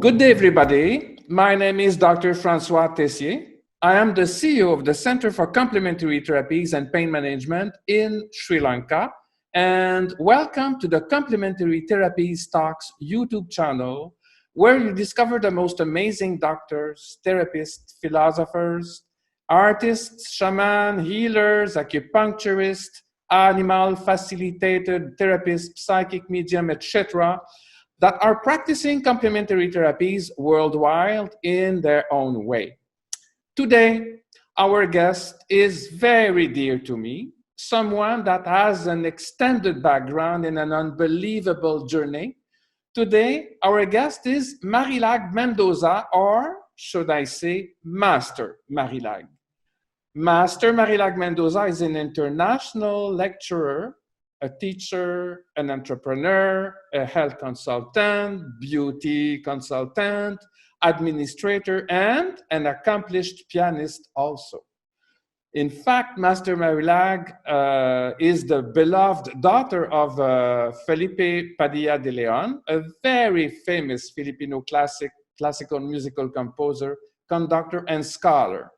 Good day, everybody. My name is Dr. Francois Tessier. I am the CEO of the Center for Complementary Therapies and Pain Management in Sri Lanka. And welcome to the Complementary Therapies Talks YouTube channel, where you discover the most amazing doctors, therapists, philosophers, artists, shaman, healers, acupuncturists, animal facilitated therapists, psychic medium, etc., that are practicing complementary therapies worldwide in their own way. Today, our guest is very dear to me, someone that has an extended background and an unbelievable journey. Today, our guest is Marilag Mendoza, or should I say, Master Marilag. Master Marilag Mendoza is an international lecturer, a teacher, an entrepreneur, a health consultant, beauty consultant, administrator, and an accomplished pianist also. In fact, Master Marilag is the beloved daughter of Felipe Padilla de Leon, a very famous Filipino classical musical composer, conductor, and scholar.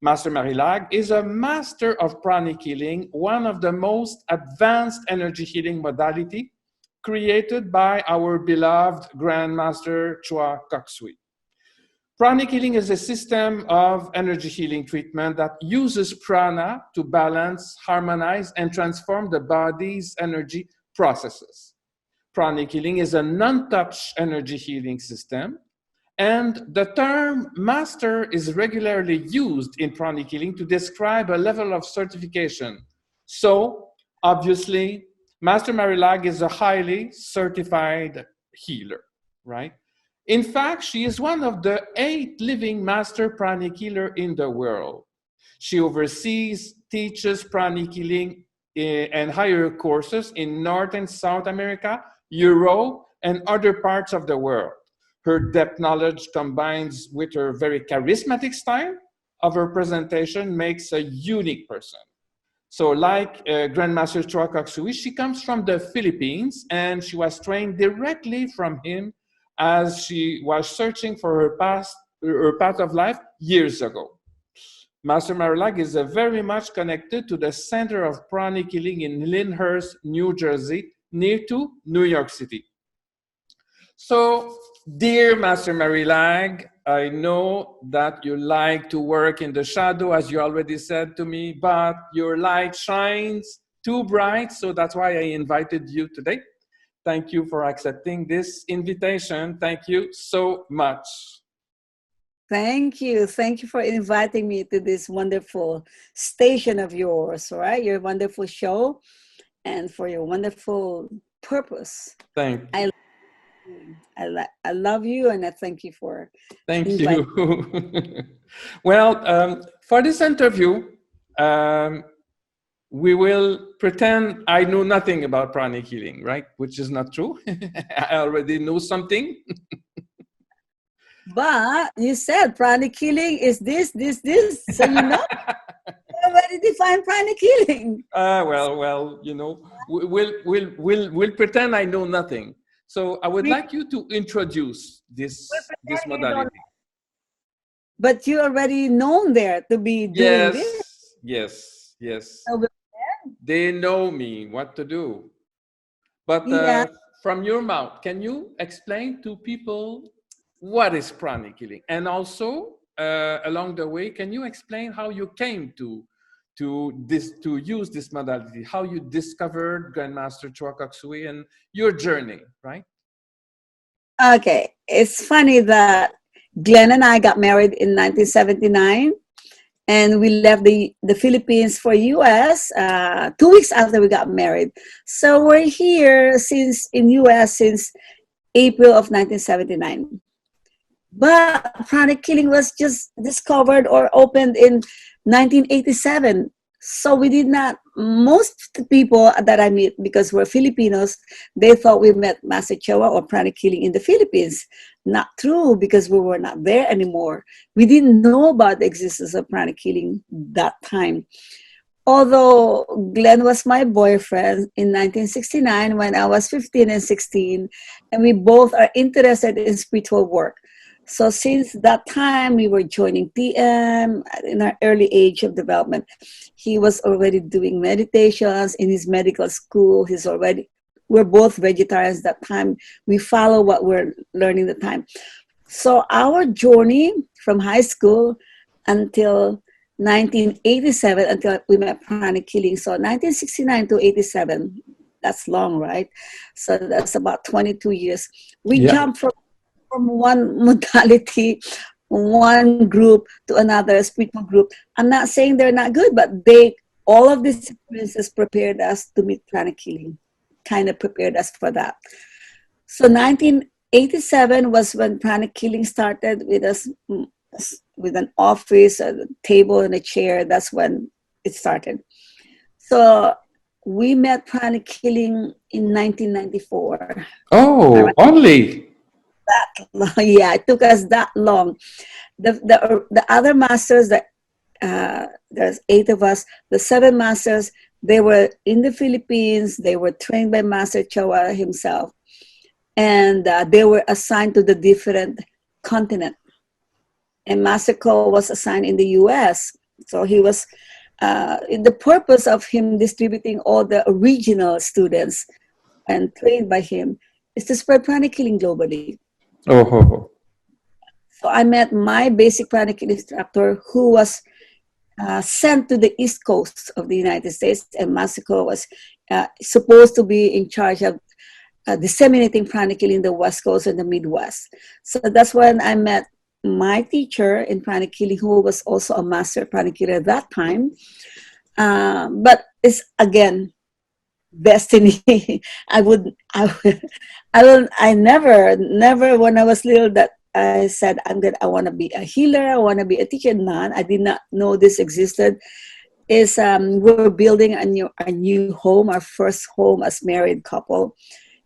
Master Marilag is a Master of Pranic Healing, one of the most advanced energy healing modality created by our beloved Grandmaster Choa. Pranic Healing is a system of energy healing treatment that uses prana to balance, harmonize, and transform the body's energy processes. Pranic Healing is a non-touch energy healing system, and the term master is regularly used in pranic healing to describe a level of certification. So, obviously, Master Marilag is a highly certified healer, right? In fact, she is one of the 8 living master pranic healer in the world. She oversees, teaches pranic healing and higher courses in North and South America, Europe, and other parts of the world. Her depth knowledge combines with her very charismatic style of her presentation makes a unique person. So like Grandmaster Choa, she comes from the Philippines and she was trained directly from him as she was searching for her path of life years ago. Master Marilag is very much connected to the Center of Pranic Healing in Lyndhurst, New Jersey, near to New York City. So, dear Master Marilag, I know that you like to work in the shadow, as you already said to me, but your light shines too bright, so that's why I invited you today. Thank you for accepting this invitation. Thank you so much. Thank you. Thank you for inviting me to this wonderful station of yours, right? Your wonderful show and for your wonderful purpose. Thank you. I love you and I thank you for inviting you. Well, for this interview, we will pretend I know nothing about pranic healing, right? Which is not true. I already know something. But you said pranic healing is this. So you know, you already defined pranic healing. Well, you know, we'll pretend I know nothing. So I would like you to introduce this modality. But you already known there to be doing this. Yes. So they know me what to do. But from your mouth, can you explain to people what is pranic healing? And also, along the way, can you explain how you came to use this modality, how you discovered Grandmaster Choa and your journey, right? Okay, it's funny that Glenn and I got married in 1979, and we left the Philippines for US 2 weeks after we got married. So we're here in US since April of 1979. But pranic healing was just discovered or opened in 1987. So we did not, most people that I meet, because we're Filipinos, they thought we met Master Choa or Pranic Healing in the Philippines. Not true, because we were not there anymore. We didn't know about the existence of Pranic Healing that time. Although Glenn was my boyfriend in 1969 when I was 15 and 16, and we both are interested in spiritual work. So since that time, we were joining TM in our early age of development. He was already doing meditations in his medical school. We're both vegetarians that time. We follow what we're learning the time. So our journey from high school until 1987, until we met Pranic Healing. So 1969 to 87, that's long, right? So that's about 22 years. We Yeah. jumped from one modality, one group to another spiritual group. I'm not saying they're not good, but all of these experiences prepared us to meet Pranic Healing, kind of prepared us for that. So 1987 was when Pranic Healing started with us, with an office, a table, and a chair. That's when it started. So we met Pranic Healing in 1994. Oh, only. Yeah, it took us that long. The other masters, that there's 8 of us, the 7 masters, they were in the Philippines. They were trained by Master Choa himself, and they were assigned to the different continent. And Master Choa was assigned in the US. So he was, the purpose of him distributing all the original students and trained by him is to spread pranic healing globally. Oh, ho, ho. So I met my basic pranic healing instructor, who was sent to the East Coast of the United States, and Master Choa was supposed to be in charge of disseminating pranic healing in the West Coast and the Midwest. So that's when I met my teacher in pranic healing, who was also a master pranic healer at that time. But it's again destiny. I never when I was little that I said I want to be a healer. I want to be a teacher. None. I did not know this existed. We're building a new home, our first home as married couple,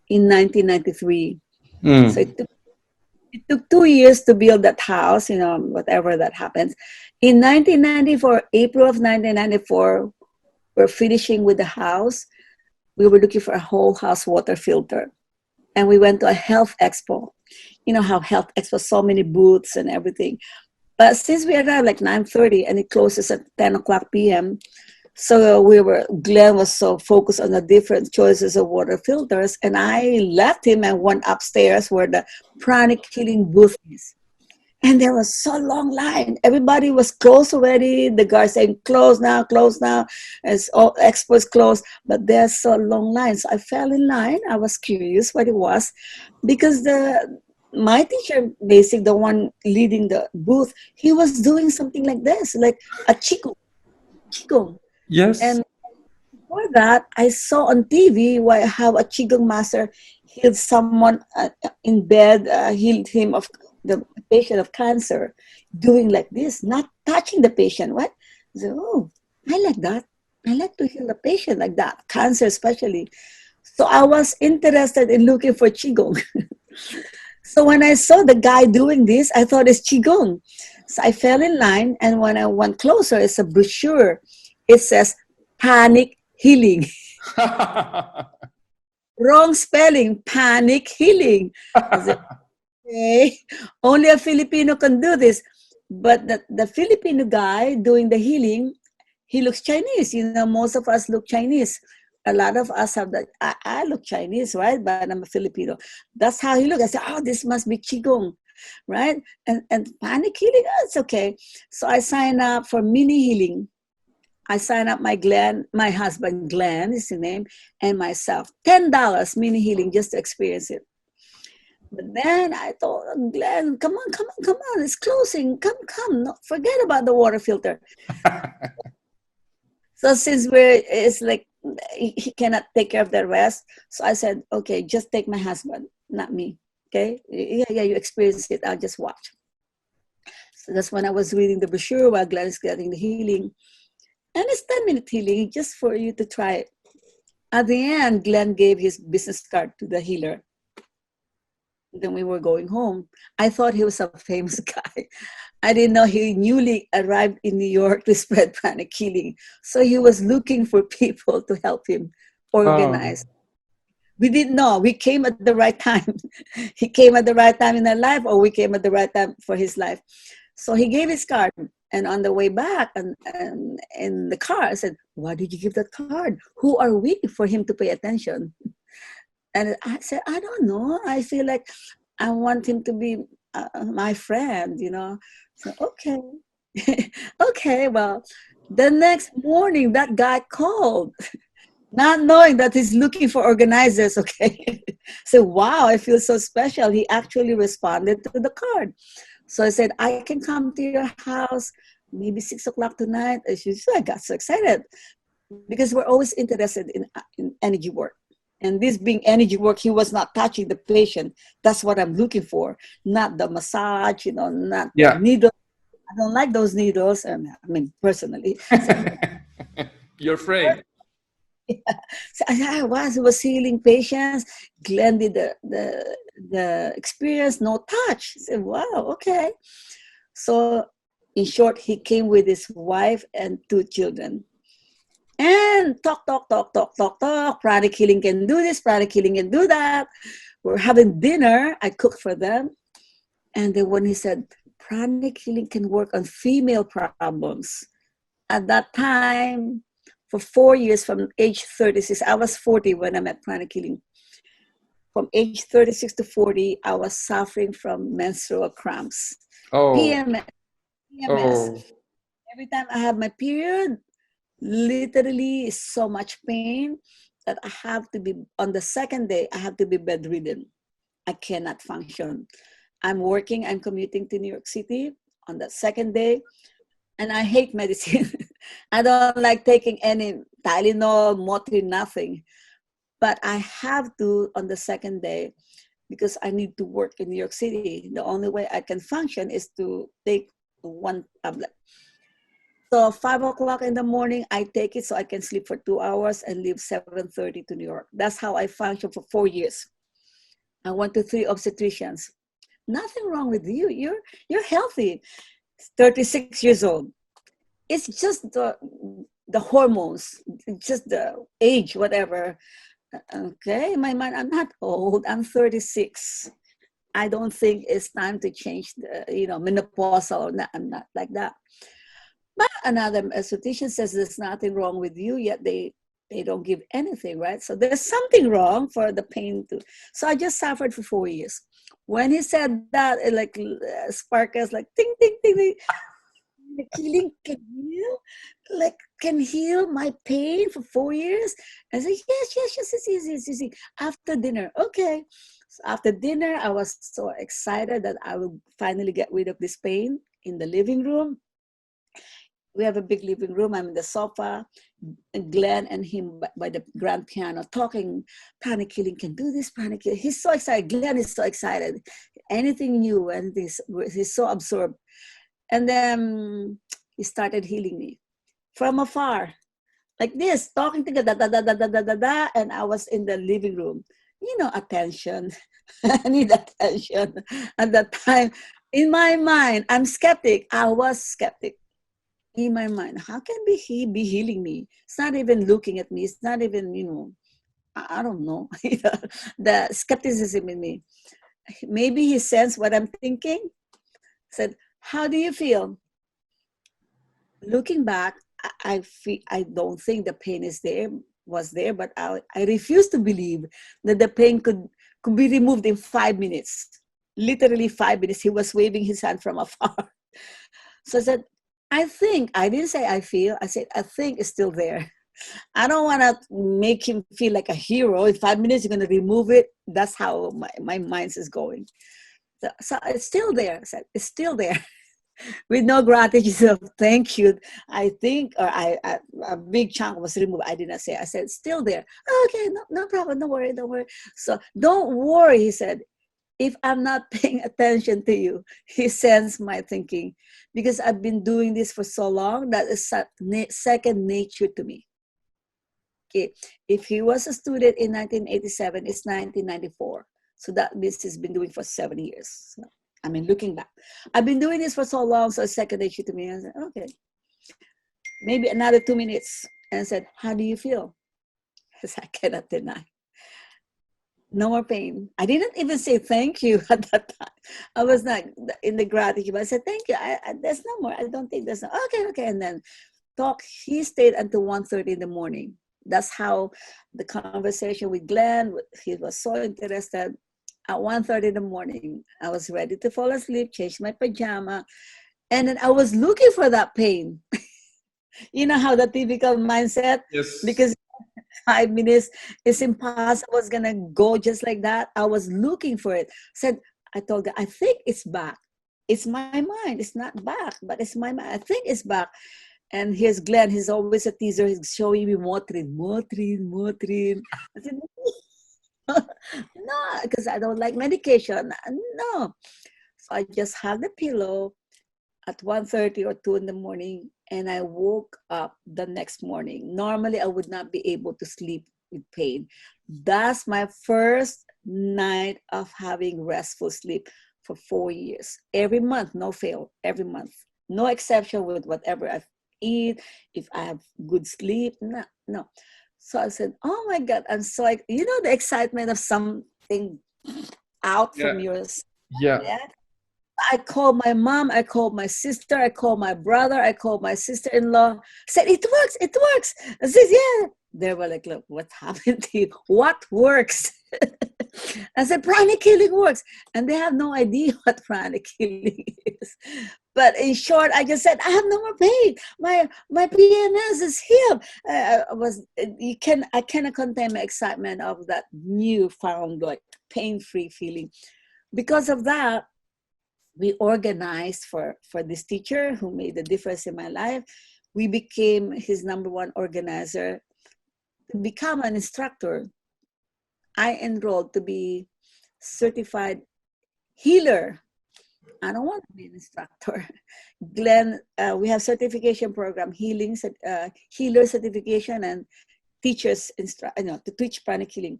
in 1993. So it took 2 years to build that house, whatever that happens. In 1994, April of 1994, we're finishing with the house. We were looking for a whole house water filter. And we went to a health expo. You know how health expo, so many booths and everything. But since we arrived like 9:30 and it closes at 10 o'clock p.m., so Glenn was so focused on the different choices of water filters, and I left him and went upstairs where the Pranic Healing booth is. And there was so long line. Everybody was closed already. The guy saying, close now, as all experts closed. But there's so long line. So I fell in line. I was curious what it was, because my teacher, basic, the one leading the booth, he was doing something like this, like a qigong. Yes. And before that, I saw on TV how a qigong master healed someone in bed, healed him of the patient of cancer, doing like this, not touching the patient. What? So, I like that. I like to heal the patient like that, cancer especially. So I was interested in looking for qigong. So when I saw the guy doing this, I thought it's qigong. So I fell in line, and when I went closer, it's a brochure. It says Pranic Healing. Wrong spelling, Pranic Healing. I said, okay, only a Filipino can do this. But the Filipino guy doing the healing, he looks Chinese. Most of us look Chinese. A lot of us have that. I look Chinese, right? But I'm a Filipino. That's how he looked. I said, oh, this must be qigong, right? And Pranic Healing, it's okay. So I signed up for mini healing. I signed up my husband Glenn is his name, and myself. $10 mini healing just to experience it. But then I told Glenn, come on, it's closing. Come, no, forget about the water filter. So since it's like he cannot take care of the rest, so I said, okay, just take my husband, not me. Okay, yeah, you experience it. I'll just watch. So that's when I was reading the brochure while Glenn is getting the healing. And it's 10-minute healing just for you to try it. At the end, Glenn gave his business card to the healer. Then we were going home. I thought he was a famous guy. I didn't know he newly arrived in New York to spread pranic healing. So he was looking for people to help him organize. We didn't know. We came at the right time. He came at the right time in our life, or we came at the right time for his life. So he gave his card. And on the way back, and in the car, I said, why did you give that card? Who are we for him to pay attention? And I said, I don't know. I feel like I want him to be my friend, you know. So, okay. Okay, well, the next morning, that guy called, not knowing that he's looking for organizers, okay? So, wow, I feel so special. He actually responded to the card. So I said, I can come to your house maybe 6 o'clock tonight. And I got so excited because we're always interested in energy work. And this being energy work, he was not touching the patient. That's what I'm looking for, not the massage, you know, not the needle. I don't like those needles. I mean, personally. You're afraid. Yeah. So I was healing patients. Glenn did the experience, no touch. I said, wow, okay. So in short, he came with his wife and 2 children. And talk. Pranic Healing can do this, Pranic Healing can do that. We're having dinner. I cooked for them. And then when he said, Pranic Healing can work on female problems. At that time, for 4 years, from age 36, I was 40 when I met Pranic Healing. From age 36 to 40, I was suffering from menstrual cramps. PMS. Oh. Every time I have my period, literally so much pain that I have to be, on the second day, I have to be bedridden. I cannot function. I'm working, I'm commuting to New York City on the second day, and I hate medicine. I don't like taking any Tylenol, Motrin, nothing. But I have to on the second day because I need to work in New York City. The only way I can function is to take 1 tablet. So 5 o'clock in the morning, I take it so I can sleep for 2 hours and leave 7:30 to New York. That's how I functioned for 4 years. I went to 3 obstetricians. Nothing wrong with you. You're healthy. 36 years old. It's just the hormones, just the age, whatever. Okay, in my mind, I'm not old. I'm 36. I don't think it's time to change the, menopausal. I'm not like that. But another esthetician says there's nothing wrong with you, yet they don't give anything, right? So there's something wrong for the pain too. So I just suffered for 4 years. When he said that, it like sparkles like ting, ting, ting, ting. The healing can heal, can heal my pain for 4 years. I said, yes. After dinner, okay. So after dinner, I was so excited that I would finally get rid of this pain in the living room. We have a big living room. I'm in the sofa. And Glenn and him by the grand piano talking. Pranic Healing can do this. Pranic Healing. He's so excited. Glenn is so excited. Anything new, and he's so absorbed. And then he started healing me from afar, like this, talking together, and I was in the living room. Attention. I need attention. At that time, in my mind, I'm skeptic. I was skeptic. In my mind, how can he be healing me? It's not even looking at me. It's not even, I don't know. The skepticism in me. Maybe he sensed what I'm thinking. Said, how do you feel? Looking back, I don't think the pain was there, but I refuse to believe that the pain could be removed in 5 minutes. Literally 5 minutes. He was waving his hand from afar. So I said, I didn't say I feel, I said, I think it's still there. I don't want to make him feel like a hero. In 5 minutes, you're going to remove it. That's how my mind is going. So it's still there. I said, it's still there. With no gratitude of thank you, I think, or a big chunk was removed. I did not say. I said, still there. Okay, no problem. Don't worry. So don't worry, he said. If I'm not paying attention to you, he sends my thinking, because I've been doing this for so long that is second nature to me. Okay, if he was a student in 1987, it's 1994. So that means he's been doing for 7 years. So, looking back, I've been doing this for so long, so it's second nature to me. I said, okay, maybe another 2 minutes. And I said, how do you feel? I said, I cannot deny. no more pain. I didn't even say thank you at that time. I was not in the gratitude. I said, thank you. There's no more. I don't think there's no. Okay, okay. And then he stayed until 1:30 in the morning. That's how the conversation with Glenn, he was so interested. At 1:30 in the morning, I was ready to fall asleep, change my pajama, and then I was looking for that pain. You know how the typical mindset? Yes. Because 5 minutes is impossible. I was gonna go just like that. I was looking for it. I told God, I think it's back. It's my mind. It's not back, but it's my mind. I think it's back. And here's Glenn. He's always a teaser. He's showing me Motrin. I said, no, because I don't like medication. No. So I just had the pillow at 1:30 or 2 in the morning, and I woke up the next morning. Normally, I would not be able to sleep with pain. That's my first night of having restful sleep for 4 years. Every month, no fail, every month. No exception with whatever I eat, if I have good sleep, no. So I said, oh my God, I'm so, the excitement of something out from yours. Yeah. I called my mom, I called my sister, I called my brother, I called my sister-in-law. Said, it works. I said, yeah. They were like, look, what happened to you? What works? I said, Pranic Healing works. And they have no idea what Pranic Healing is. But in short, I just said, I have no more pain. My PMS is healed. I cannot contain my excitement of that newfound, like, pain-free feeling. Because of that, we organized for this teacher who made a difference in my life. We became his #1 organizer. To become an instructor, I enrolled to be certified healer. I don't want to be an instructor. Glenn, we have certification program, healer certification and teachers to teach pranic healing.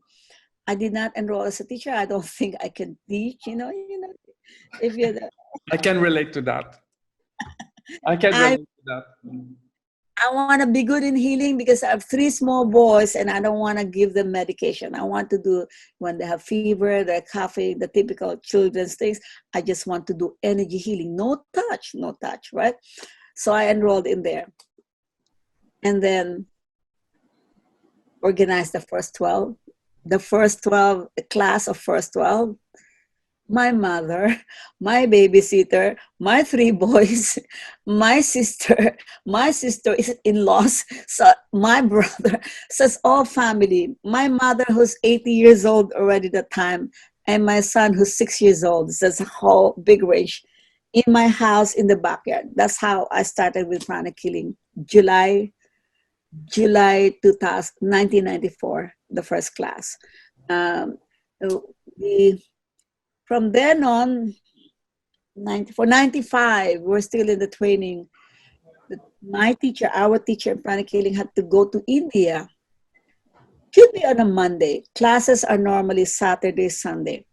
I did not enroll as a teacher. I don't think I can teach, if you're I can relate to that. I want to be good in healing because I have 3 small boys and I don't want to give them medication. I want to do, when they have fever, they're coughing, the typical children's things, I just want to do energy healing. No touch, right? So I enrolled in there. And then organized the first 12. The class of first 12. My mother, my babysitter, my 3 boys, my sister is in-laws, so my brother, so it's all family. My mother, who's 80 years old already at the time, and my son, who's 6 years old. So it's a whole big range in my house in the backyard. That's how I started with pranic healing. July 1994, the first class. From then on, 94, 95, we're still in the training. Our teacher in pranic healing had to go to India. Should be on a Monday. Classes are normally Saturday, Sunday.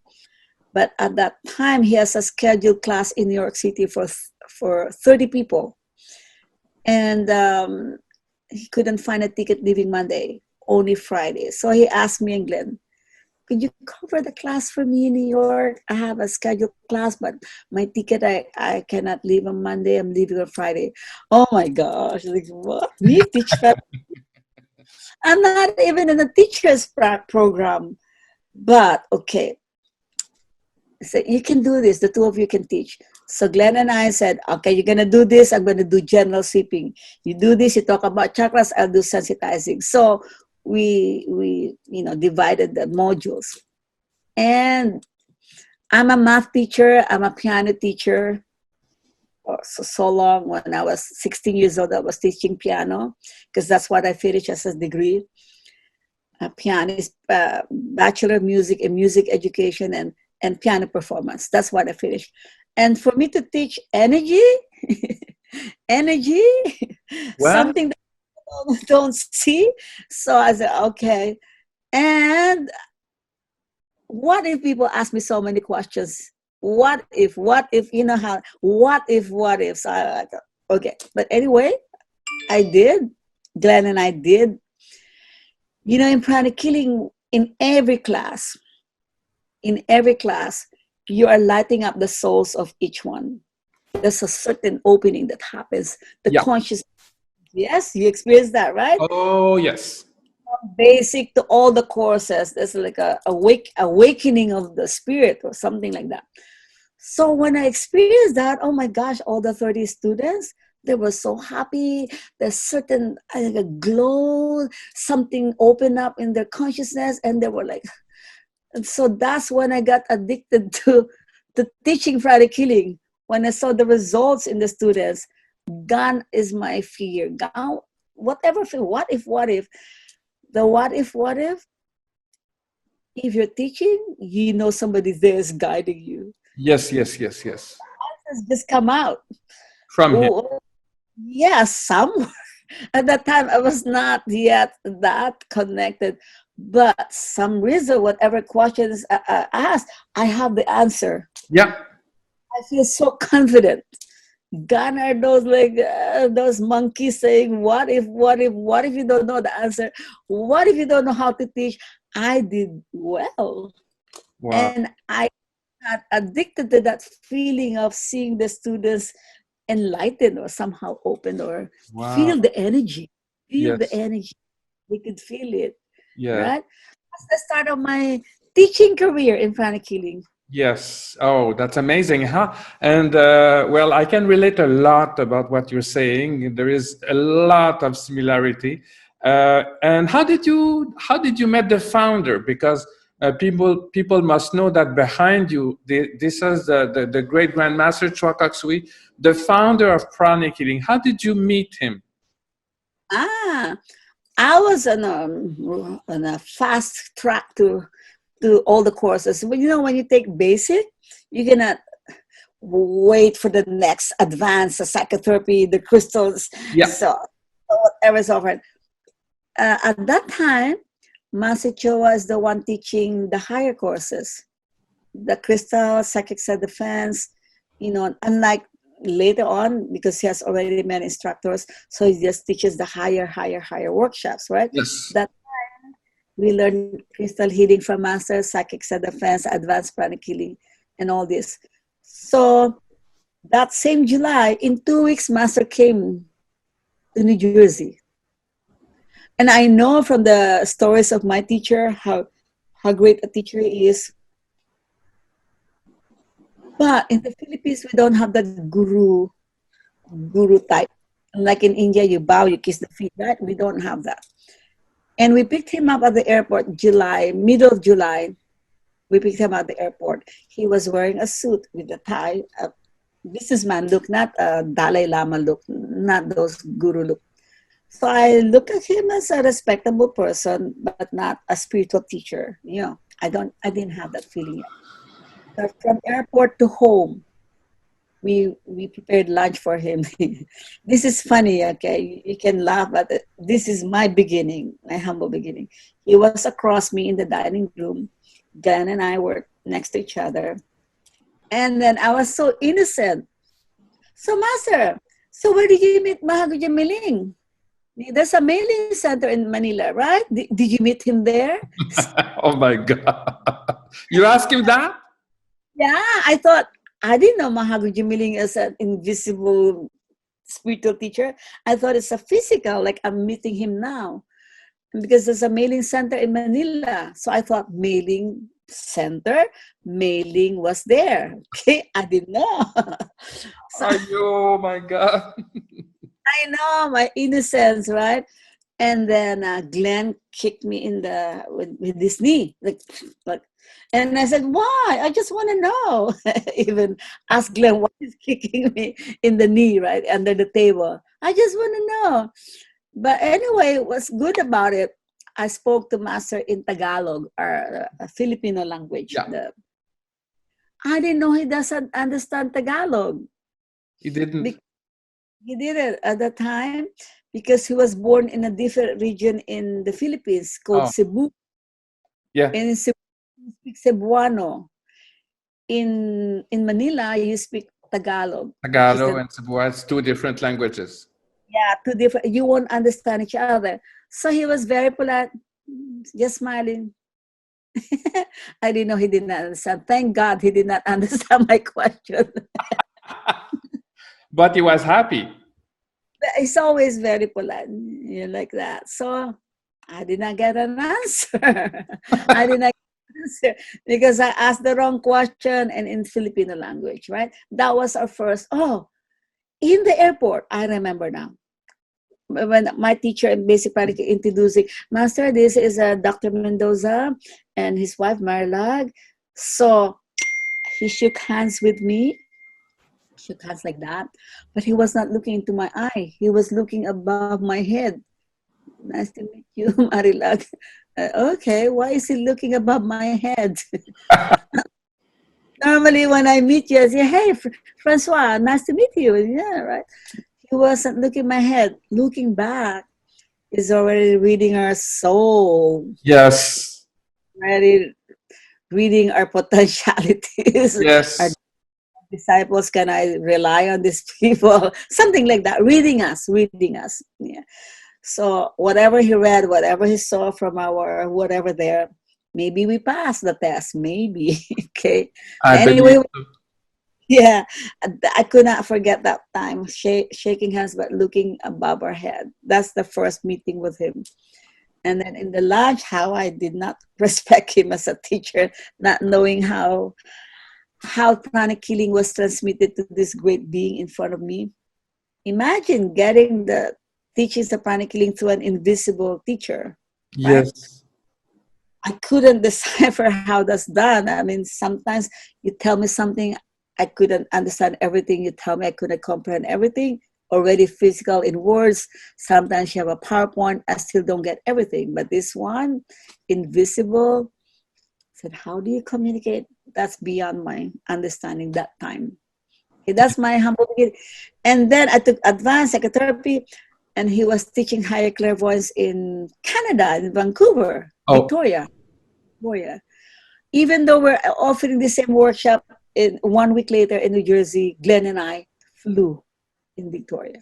But at that time, he has a scheduled class in New York City for 30 people. And he couldn't find a ticket leaving Monday, only Friday. So he asked me and Glenn, could you cover the class for me in New York? I have a scheduled class, but my ticket, I cannot leave on Monday. I'm leaving on Friday. Oh my gosh. Like, what? Me teach that? I'm not even in a teacher's program. But okay. So you can do this. The 2 of you can teach. So Glenn and I said, okay, you're going to do this. I'm going to do general sweeping. You do this. You talk about chakras. I'll do sensitizing. So we divided the modules. And I'm a math teacher. I'm a piano teacher. So long. When I was 16 years old, I was teaching piano because that's what I finished as a degree. A pianist, Bachelor of Music in Music Education and piano performance. That's what I finished. And for me to teach energy, something that don't see. So I said, okay. And what if people ask me so many questions? What if, what if. So I thought, okay. But anyway, I did. Glenn and I did. In pranic healing, in every class, in every class, you are lighting up the souls of each one. There's a certain opening that happens. The Yeah. conscious, yes, you experienced that, right? Oh, yes. Basic to all the courses. There's like a awakening of the spirit or something like that. So when I experienced that, oh my gosh, all the 30 students, they were so happy. There's certain like a glow, something opened up in their consciousness, and they were like, and so that's when I got addicted to teaching Pranic Healing. When I saw the results in the students, gone is my fear. Gone, whatever fear, what if, the what if you're teaching, you know somebody there is guiding you. Yes. Answers just come out. From him. Oh, yeah, somewhere. At that time, I was not yet that connected. But some reason, whatever questions I asked, I have the answer. Yeah. I feel so confident. Gone are those monkeys saying, what if you don't know the answer? What if you don't know how to teach? I did well. Wow. And I got addicted to that feeling of seeing the students enlightened or somehow open or feel the energy. Feel the energy. We could feel it. Yeah. Right? That's the start of my teaching career in Pranic Healing. Yes. Oh, that's amazing, huh? And well, I can relate a lot about what you're saying. There is a lot of similarity. And how did you met the founder? Because people must know that behind you, this is the great Grandmaster Choa, the founder of Pranic Healing. How did you meet him? I was on a fast track to all the courses. But when you take basic, you cannot wait for the next advanced, the psychotherapy, the crystals, so whatever's offered. At that time, Master Choa is the one teaching the higher courses, the crystal, psychic self-defense, unlike later on, because he has already many instructors, so he just teaches the higher workshops, right? Yes. That time, we learned crystal healing from Master, psychic self-defense, advanced pranic healing, and all this. So that same July, in 2 weeks, Master came to New Jersey. And I know from the stories of my teacher how great a teacher he is. But in the Philippines, we don't have that guru type. Like in India, you bow, you kiss the feet, right? We don't have that. And we picked him up at the airport, middle of July. We picked him at the airport. He was wearing a suit with a tie, a businessman look, not a Dalai Lama look, not those guru look. So I look at him as a respectable person, but not a spiritual teacher. I didn't have that feeling yet. But from airport to home, we prepared lunch for him. This is funny, okay? You can laugh at it. This is my beginning, my humble beginning. He was across me in the dining room. Glenn and I were next to each other. And then I was so innocent. So, Master, so where did you meet Mahaguja Miling? There's a mailing center in Manila, right? Did you meet him there? Oh my God. You asked him that? Yeah, I didn't know Mahaguja Miling as an invisible spiritual teacher. I thought it's a physical, like I'm meeting him now. Because there's a mailing center in Manila. So I thought mailing center, mailing was there. Okay, I didn't know. So, oh my God. I know, my innocence, right? And then Glenn kicked me in with his knee, like, and I said, "Why? I just want to know." Even asked Glenn why he's kicking me in the knee, right under the table. I just want to know. But anyway, what's good about it? I spoke to Master in Tagalog, or Filipino language. Yeah. I didn't know he doesn't understand Tagalog. He didn't. He didn't at the time because he was born in a different region in the Philippines called Cebu. Yeah. And in Cebu, you speak Cebuano. In Manila, you speak Tagalog. Tagalog and Cebu, it's two different languages. Yeah, two different. You won't understand each other. So he was very polite, just smiling. I didn't know he did not understand. Thank God he did not understand my question. But he was happy. He's always very polite, like that. So I did not get an answer. I did not get an answer because I asked the wrong question and in Filipino language, right? That was our first. Oh, in the airport, I remember now. When my teacher in basic pranic introducing, Master, this is Dr. Mendoza and his wife Marilag. So he shook hands with me, shook hands like that, but he was not looking into my eye. He was looking above my head. Nice to meet you, Marilag. Okay, why is he looking above my head? Normally, when I meet you, I say, hey, Francois, nice to meet you. Yeah, right. He wasn't looking my head. Looking back, he's already reading our soul. Yes. Already reading our potentialities. Our Yes. disciples, can I rely on these people? Something like that. Reading us. Yeah. So whatever he read, whatever he saw from our whatever there, maybe we passed the test. Maybe. Okay. I believe Anyway, so. yeah, I could not forget that time, shaking hands but looking above our head. That's the first meeting with him. And then in the lunch, how I did not respect him as a teacher, not knowing how pranic healing was transmitted to this great being in front of me. Imagine getting the teachings of pranic healing through an invisible teacher, right? Yes. I couldn't decipher how that's done. I mean, sometimes you tell me something, I couldn't understand everything you tell me. I couldn't comprehend everything. Already physical in words. Sometimes you have a PowerPoint, I still don't get everything. But this one, invisible, I said, how do you communicate? That's beyond my understanding that time. Okay, that's my humble beginning. And then I took advanced psychotherapy, and he was teaching higher clairvoyance in Canada, in Vancouver, Oh, Victoria. Even though we're offering the same workshop, in 1 week later in New Jersey, Glenn and I flew in Victoria.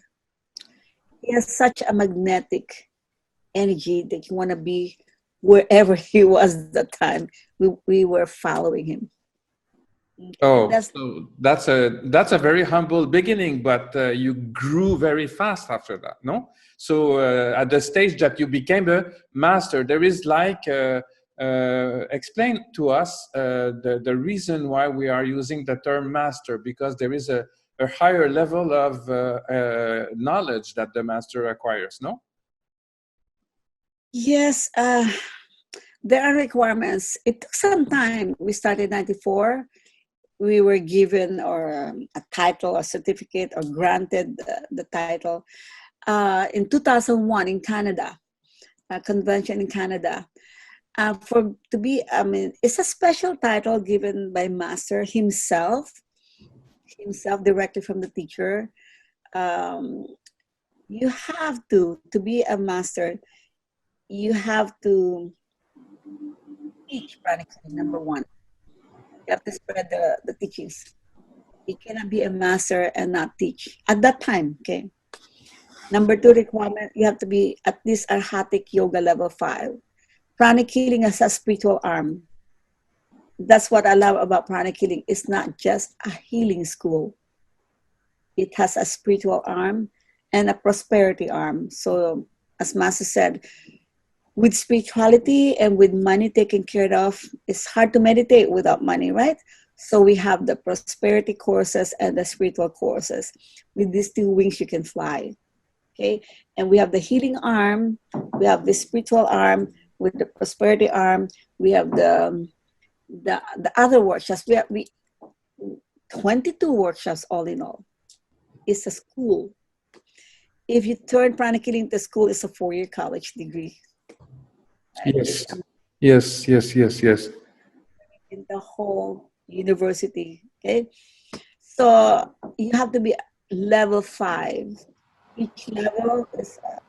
He has such a magnetic energy that you want to be wherever he was at that time. We were following him. Okay, oh, so that's a very humble beginning, but you grew very fast after that, no? So at the stage that you became a master, there is like explain to us the reason why we are using the term master, because there is a higher level of knowledge that the master acquires, no? Yes, there are requirements. It took some time. We started in 94. We were given a title, a certificate, or granted the title in 2001 in Canada, a convention in Canada. It's a special title given by Master himself directly from the teacher. You have to be a master. You have to teach pranic healing, number one. You have to spread the teachings. You cannot be a master and not teach at that time. Okay. Number two requirement, you have to be at least ARHATIC yoga level 5. Pranic healing has a spiritual arm. That's what I love about pranic healing. It's not just a healing school. It has a spiritual arm and a prosperity arm. So as Master said, with spirituality and with money taken care of, it's hard to meditate without money, right? So we have the prosperity courses and the spiritual courses. With these two wings, you can fly. Okay, and we have the healing arm, we have the spiritual arm, with the prosperity arm, we have the other workshops. We have 22 workshops all in all. It's a school. If you turn pranic healing to school, it's a 4-year college degree. Yes. Yes. In the whole university. Okay, so you have to be level 5. Each level is a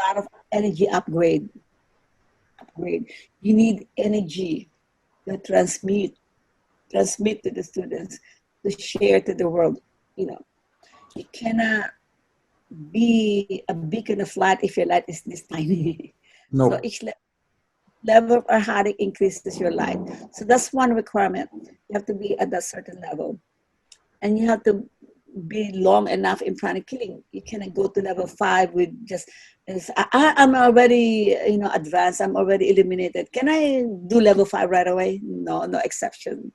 lot of energy upgrade. You need energy to transmit to the students, to share to the world. You cannot be a beacon of light if your light is this tiny. So No. each level level of ARHATIC increases your light. So that's one requirement. You have to be at that certain level. And you have to be long enough in pranic healing. You cannot go to level 5 with just, I'm already, advanced. I'm already eliminated. Can I do level 5 right away? No, no exception.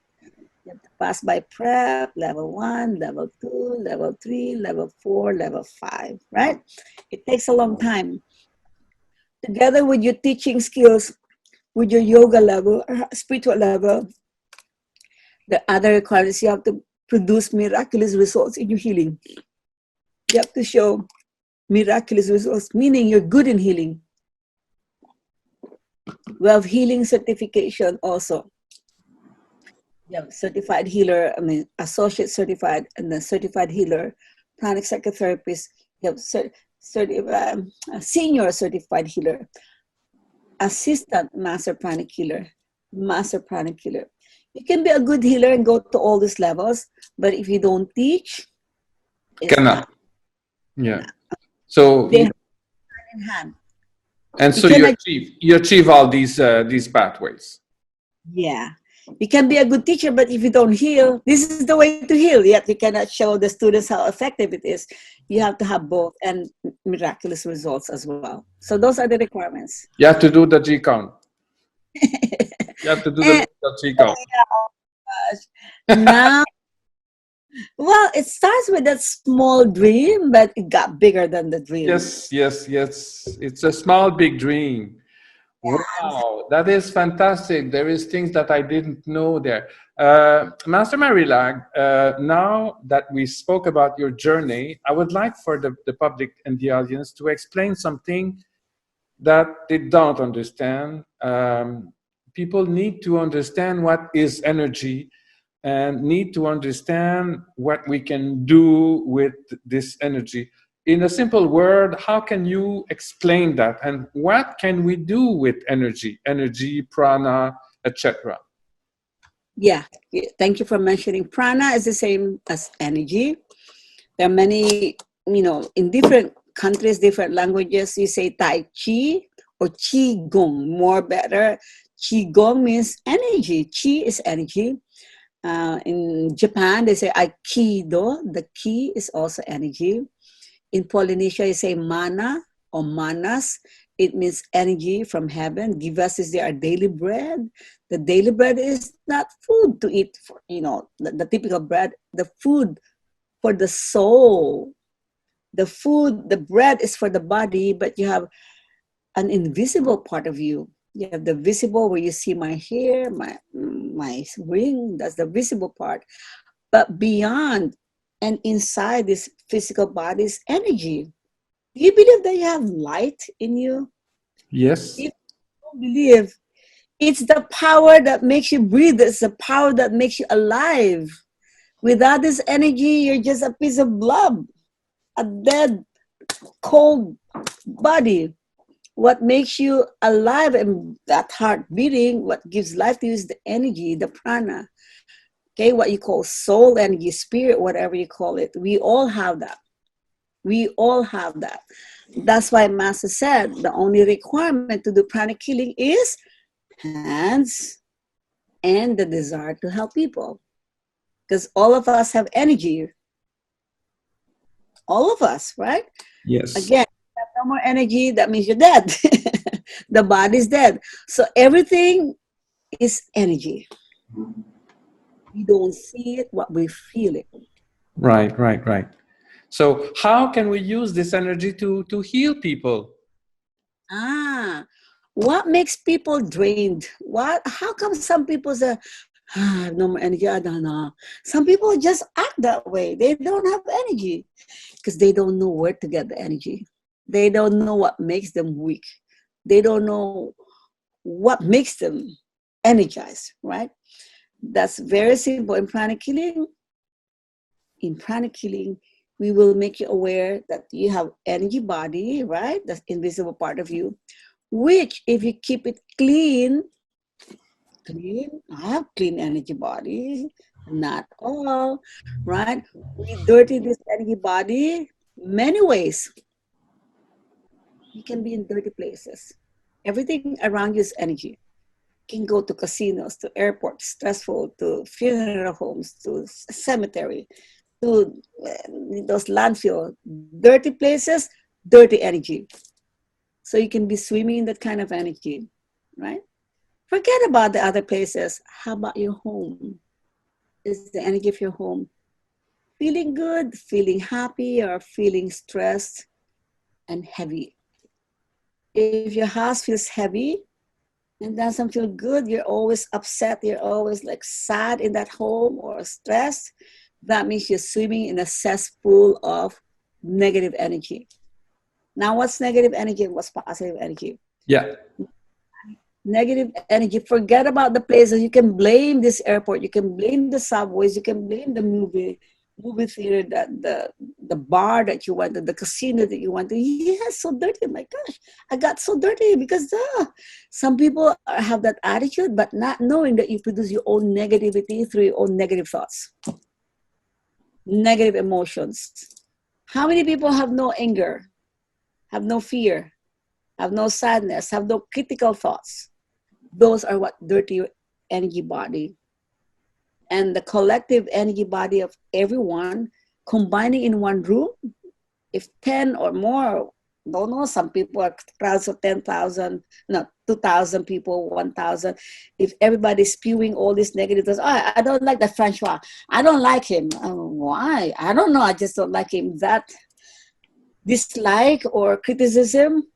You have to pass by prep, level 1, level 2, level 3, level 4, level 5, right? It takes a long time. Together with your teaching skills, with your yoga level, spiritual level, the other requirements, you have to produce miraculous results in your healing. You have to show miraculous results, meaning you're good in healing. We have healing certification also. You have certified healer, associate certified, and then certified healer, pranic psychotherapist. You have senior certified healer, assistant master pranic healer, master pranic healer. You can be a good healer and go to all these levels, but if you don't teach, it's Cannot. not. Yeah. So They hand in hand. and so you achieve all these pathways. Yeah. You can be a good teacher, but if you don't heal, this is the way to heal. Yet you cannot show the students how effective it is. You have to have both and miraculous results as well. So those are the requirements. You have to do the G count. You have to do the G count. Now, well, it starts with that small dream, but it got bigger than the dream. Yes. It's a small, big dream. Wow, that is fantastic. There is things that I didn't know there. Master Marilag, now that we spoke about your journey, I would like for the public and the audience to explain something that they don't understand. People need to understand what is energy and need to understand what we can do with this energy. In a simple word, how can you explain that? And what can we do with energy, prana, etc.? Yeah, thank you for mentioning. Prana is the same as energy. There are many, in different countries, different languages, you say Tai Chi or Qi Gong, more better. Qi Gong means energy. Qi is energy. In Japan, they say Aikido. The Ki is also energy. In Polynesia, you say mana or manas. It means energy from heaven. Give us is our daily bread. The daily bread is not food to eat, for, the typical bread. The food for the soul. The food, the bread is for the body, but you have an invisible part of you. You have the visible where you see my hair, my ring, that's the visible part. But beyond and inside this physical body is energy. Do you believe that you have light in you? Yes. If you don't believe, it's the power that makes you breathe. It's the power that makes you alive. Without this energy, you're just a piece of blood, a dead, cold body. What makes you alive and that heart beating, what gives life to you is the energy, the prana. Okay, what you call soul energy, spirit, whatever you call it. We all have that. We all have that. That's why Master said the only requirement to do pranic healing is hands and the desire to help people. Because all of us have energy. All of us, right? Yes. Again, no more energy, that means you're dead. The body's dead. So everything is energy. We don't see it, what we feel it. Right. So how can we use this energy to heal people? What makes people drained? How come some people say, no more energy, I don't know. Some people just act that way. They don't have energy because they don't know where to get the energy. They don't know what makes them weak. They don't know what makes them energized, right? That's very simple. In pranic healing, we will make you aware that you have energy body, right? That's invisible part of you, which if you keep it clean, I have clean energy body, not all, right? We dirty this energy body many ways. You can be in dirty places. Everything around you is energy. can go to casinos, to airports, stressful, to funeral homes, to cemetery, to those landfill, dirty places, dirty energy. So you can be swimming in that kind of energy, right? Forget about the other places. How about your home? Is the energy of your home feeling good, feeling happy, or feeling stressed and heavy? If your house feels heavy and doesn't feel good, you're always upset, you're always like sad in that home or stressed, that means you're swimming in a cesspool of negative energy. Now, what's negative energy and what's positive energy? Yeah. Negative energy, forget about the places. You can blame this airport, you can blame the subways, you can blame the movie theater, the bar that you went to, the casino that you went to. Yeah, so dirty. My gosh, I got so dirty because some people have that attitude, but not knowing that you produce your own negativity through your own negative thoughts, negative emotions. How many people have no anger, have no fear, have no sadness, have no critical thoughts? Those are what dirty energy body. And the collective energy body of everyone combining in one room, if 10 or more, don't know, some people are crowds of 10,000, no, 2,000 people, 1,000. If everybody's spewing all these negative thoughts, oh, I don't like that Francois. I don't like him. Why? I don't know. I just don't like him. That dislike or criticism,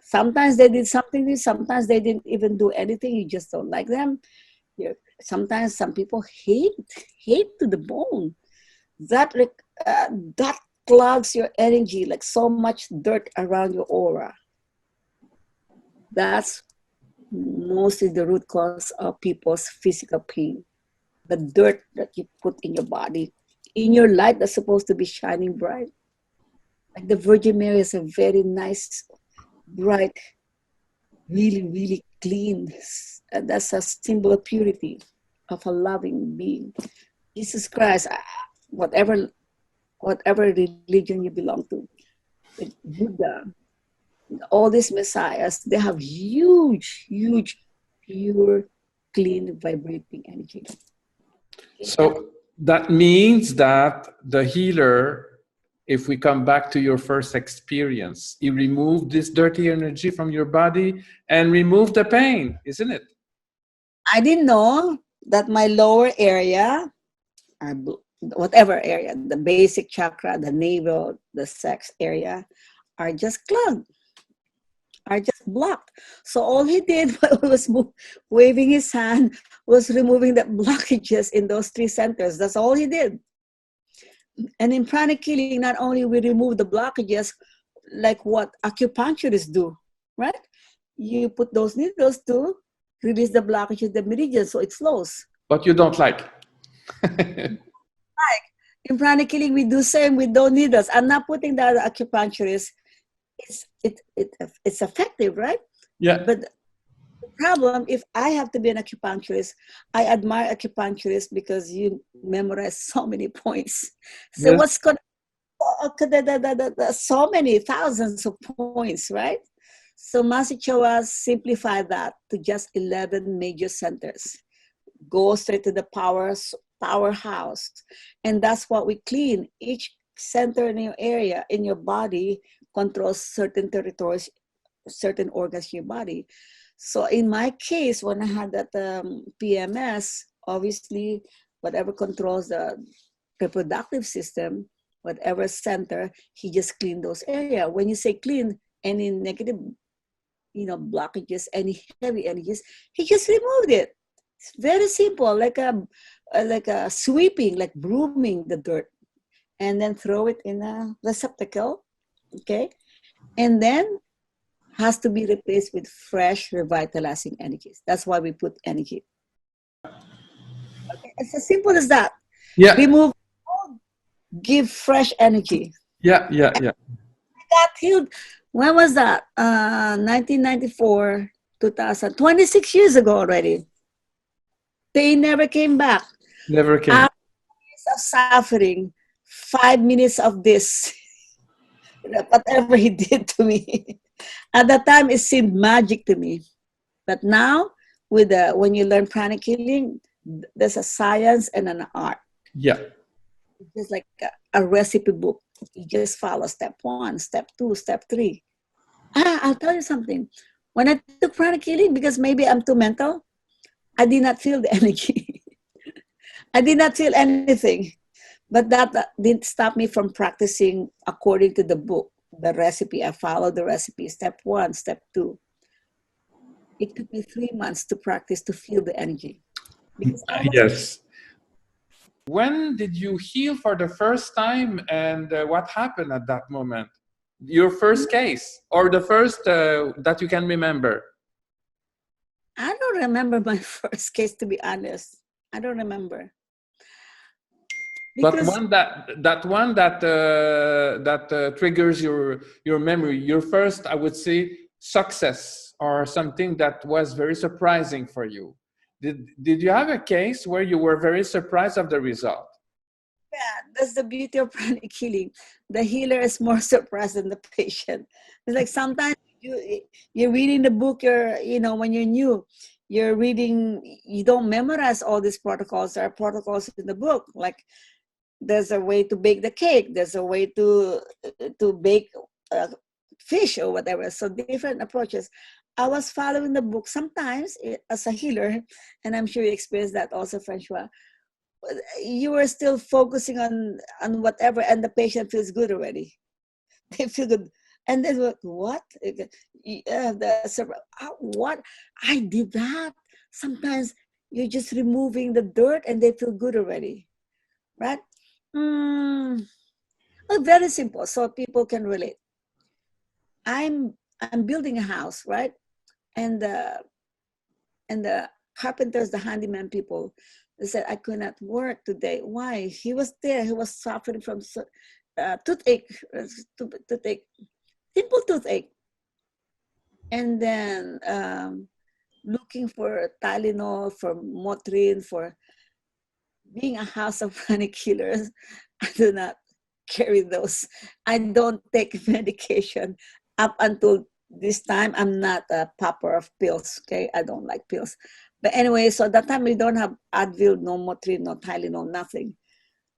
sometimes they did something, sometimes they didn't even do anything. You just don't like them. Sometimes some people hate to the bone. That clogs your energy, like so much dirt around your aura. That's mostly the root cause of people's physical pain. The dirt that you put in your body, in your light that's supposed to be shining bright. Like the Virgin Mary is a very nice, bright, really, really clean. That's a symbol of purity, of a loving being. Jesus Christ, whatever religion you belong to, like Buddha, all these messiahs, they have huge, pure, clean, vibrating energy. So that means that the healer, if we come back to your first experience, he removed this dirty energy from your body and removed the pain, isn't it? I didn't know that my lower area, or whatever area, the basic chakra, the navel, the sex area, are just clogged, are just blocked. So all he did was waving his hand, was removing the blockages in those three centers. That's all he did. And in pranic healing, not only we remove the blockages, like what acupuncturists do, right? You put those needles to release the blockages, the meridian, so it flows. But you don't like. In pranic healing, we do same with those needles. I'm not putting that acupuncturist. It's effective, right? Yeah. But the problem, if I have to be an acupuncturist, I admire acupuncturists because you memorize so many points. So Yes. what's going so many thousands of points, right? So Master Choa simplified that to just 11 major centers. Go straight to the powerhouse. And that's what we clean. Each center in your area, in your body, controls certain territories, certain organs in your body. So in my case, when I had that PMS, obviously, whatever controls the reproductive system, whatever center, he just cleaned those areas. When you say clean, any negative, blockages, any heavy energies, he just removed it. It's very simple, like a sweeping, like brooming the dirt, and then throw it in a receptacle, okay? And then has to be replaced with fresh, revitalizing energies. That's why we put energy. Okay? It's as simple as that. Yeah. Remove, give fresh energy. Yeah. I got healed. When was that? 1994, 2000, 26 years ago already. Pain never came back. Never came. After years of suffering, 5 minutes of this, whatever he did to me. At that time, it seemed magic to me. But now, with when you learn pranic healing, there's a science and an art. Yeah. It's just like a recipe book. You just follow step 1, step 2, step 3. I'll tell you something. When I took pranic healing, because maybe I'm too mental, I did not feel the energy. I did not feel anything. But that didn't stop me from practicing according to the book, the recipe. I followed the recipe, step 1, step 2. It took me 3 months to practice to feel the energy. Because I was Yes. When did you heal for the first time, and what happened at that moment? Your first case, or the first that you can remember? I don't remember my first case, to be honest. I don't remember. But Because one that triggers your memory, your first, I would say, success, or something that was very surprising for you. Did you have a case where you were very surprised of the result? yeah, that's the beauty of pranic healing. The healer is more surprised than the patient. It's like sometimes you're reading the book, when you're new, you're reading, you don't memorize all these protocols. There are protocols in the book, like there's a way to bake the cake, there's a way to bake fish or whatever. So different approaches. I was following the book sometimes as a healer, and I'm sure you experienced that also, Francois. You were still focusing on whatever, and the patient feels good already. They feel good, and then what? What? I did that. Sometimes you're just removing the dirt, and they feel good already, right? Well, very simple, so people can relate. I'm building a house, right? And the carpenters, the handyman people, they said I could not work today. Why? He was there. He was suffering from toothache, toothache, simple toothache, and then looking for Tylenol, for Motrin, for being a house of chronic healers. I do not carry those. I don't take medication up until this time. I'm not a popper of pills. Okay, I don't like pills. But anyway, so that time we don't have Advil, no Motrin, no Tylenol, nothing.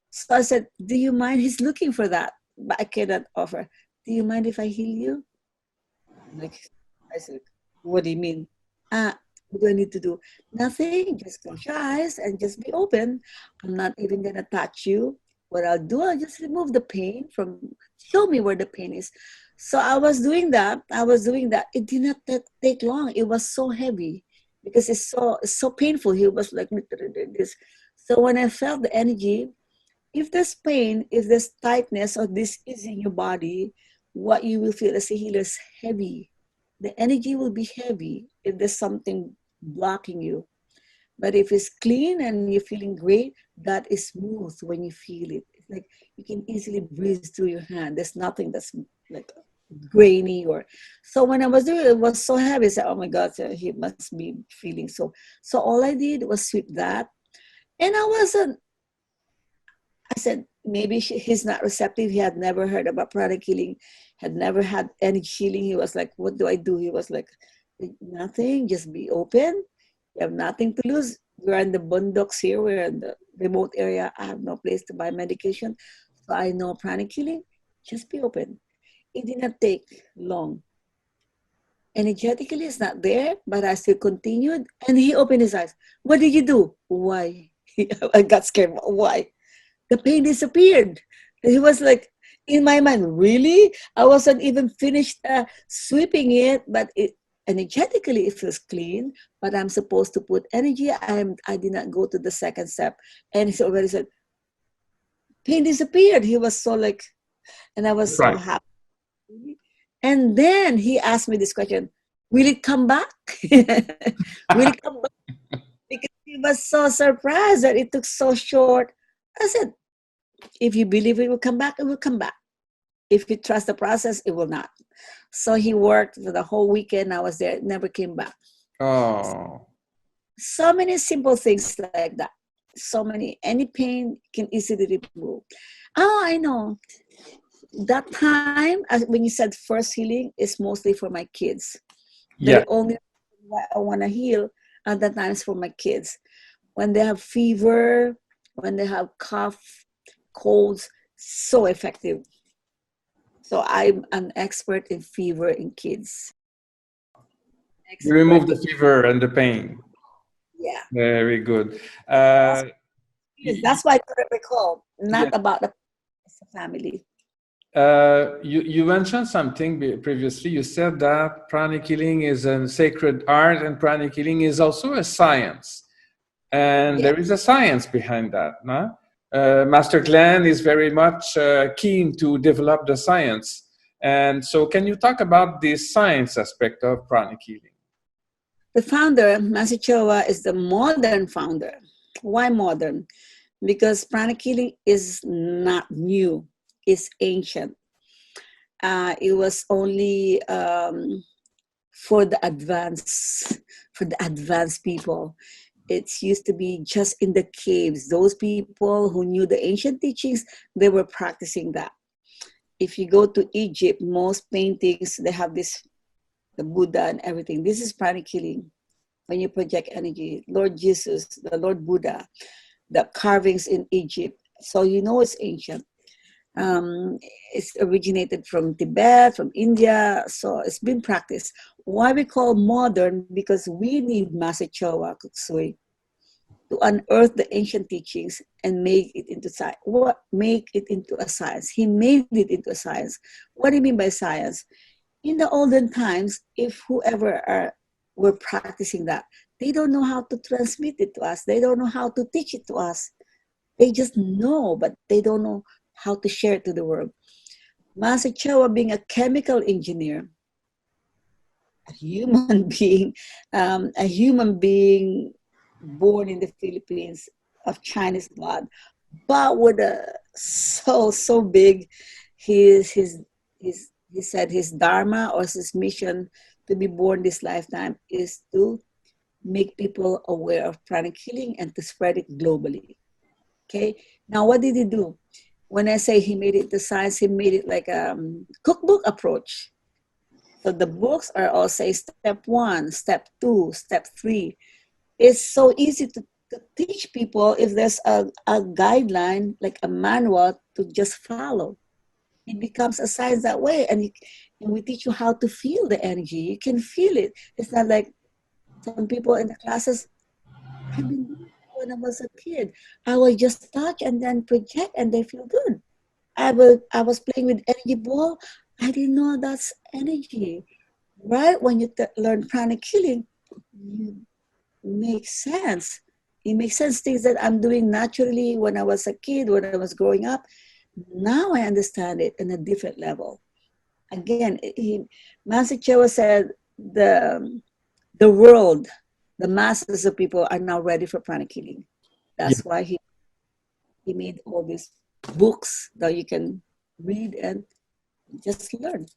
So I said, "Do you mind?" He's looking for that, but I cannot offer. Do you mind if I heal you? Like I said, what do you mean? What do I need to do? Nothing. Just close your eyes and just be open. I'm not even gonna touch you. What I'll do, I'll just remove the pain from. Show me where the pain is. So I was doing that. It did not take long. It was so heavy because it's so painful. He was like this. So when I felt the energy, if there's pain, if there's tightness or this is in your body, what you will feel as a healer is heavy. The energy will be heavy if there's something blocking you. But if it's clean and you're feeling great, that is smooth when you feel it. It's like you can easily breathe through your hand. There's nothing that's like grainy or so. When I was doing it, it was so heavy. I said, oh my God, so he must be feeling so. So all I did was sweep that. And I said, maybe he's not receptive. He had never heard about pranic healing, had never had any healing. He was like, what do I do? He was like, nothing, just be open. You have nothing to lose. We're in the boondocks here. We're in the remote area. I have no place to buy medication. So I know pranic healing. Just be open. It did not take long. Energetically, it's not there, but I still continued. And he opened his eyes. What did you do? Why? I got scared. Why? The pain disappeared. He was like, in my mind, really? I wasn't even finished sweeping it, but energetically it feels clean. But I'm supposed to put energy. I did not go to the second step. And he already said, pain disappeared. He was so like, and I was so Right. happy. And then he asked me this question, will it come back? Will it come back? Because he was so surprised that it took so short. I said, if you believe it will come back, it will come back. If you trust the process, it will not. So he worked for the whole weekend. I was there. It never came back. Oh. So many simple things like that. So many. Any pain can easily remove. Oh, I know. That time, when you said first healing, is mostly for my kids. Yeah. The only reason why I want to heal, other times for my kids. When they have fever, when they have cough, colds, so effective. So I'm an expert in fever in kids. You remove Expert the in, fever and the pain. yeah. Very good. Yes, that's why I couldn't recall, not Yes. about the family. You mentioned something previously. You said that pranic healing is a sacred art and pranic healing is also a science. And Yeah. there is a science behind that. No? Master Glenn is very much keen to develop the science. And so can you talk about the science aspect of pranic healing? The founder, Master Choa, is the modern founder. Why modern? Because pranic healing is not new, it's ancient. It was only for the advanced people. It used to be just in the caves. Those people who knew the ancient teachings, they were practicing that. If you go to Egypt, most paintings, they have this, the Buddha and everything. This is pranic healing. When you project energy, Lord Jesus, the Lord Buddha, the carvings in Egypt. So you know it's ancient. Um, it's originated from Tibet, from India, so it's been practiced. Why we call modern? Because we need Master Choa Kuksui to unearth the ancient teachings and make it into science. What make it into a science? He made it into a science. What do you mean by science? In the olden times, if whoever were practicing that, they don't know how to transmit it to us. They don't know how to teach it to us. They just know, but they don't know how to share it to the world. Master Choa, being a chemical engineer, a human a human being born in the Philippines of Chinese blood, but with a soul so big, he said his dharma or his mission to be born this lifetime is to make people aware of pranic healing and to spread it globally. Okay. Now, what did he do? When I say he made it the science, he made it like a cookbook approach. So the books are all say step 1, step 2, step 3. It's so easy to teach people if there's a guideline, like a manual to just follow. It becomes a science that way. And we teach you how to feel the energy. You can feel it. It's not like some people in the classes, I've been doing it when I was a kid. I will just touch and then project and they feel good. I was playing with energy ball. I didn't know that's energy. Right when you learn pranic healing, you make sense. It makes sense things that I'm doing naturally when I was a kid, when I was growing up. Now I understand it in a different level. Again, Master Choa said the world, the masses of people are now ready for pranic healing. Yeah. That's why he made all these books that you can read and just learn.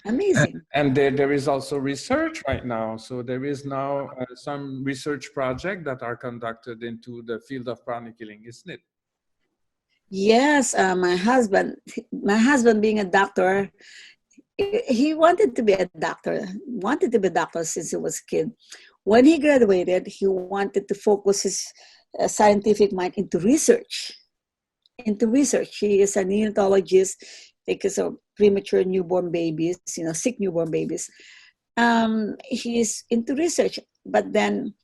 Amazing. And there is also research right now. So there is now some research projects that are conducted into the field of pranic healing, isn't it? Yes, my husband being a doctor, he wanted to be a doctor since he was a kid. When he graduated, he wanted to focus his scientific mind into research. He is a neonatologist, takes of premature newborn babies, sick newborn babies. He's into research, but then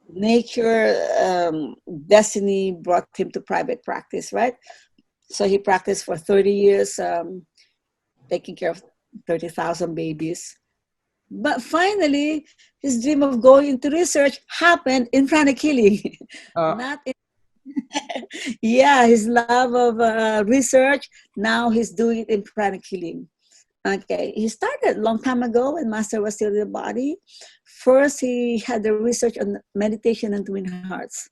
nature, destiny brought him to private practice, right? So he practiced for 30 years, taking care of 30,000 babies. But finally, his dream of going into research happened in pranic healing. Not in, yeah, his love of research, now he's doing it in pranic healing. Okay, he started a long time ago when Master was still in the body. First, he had the research on meditation and twin hearts,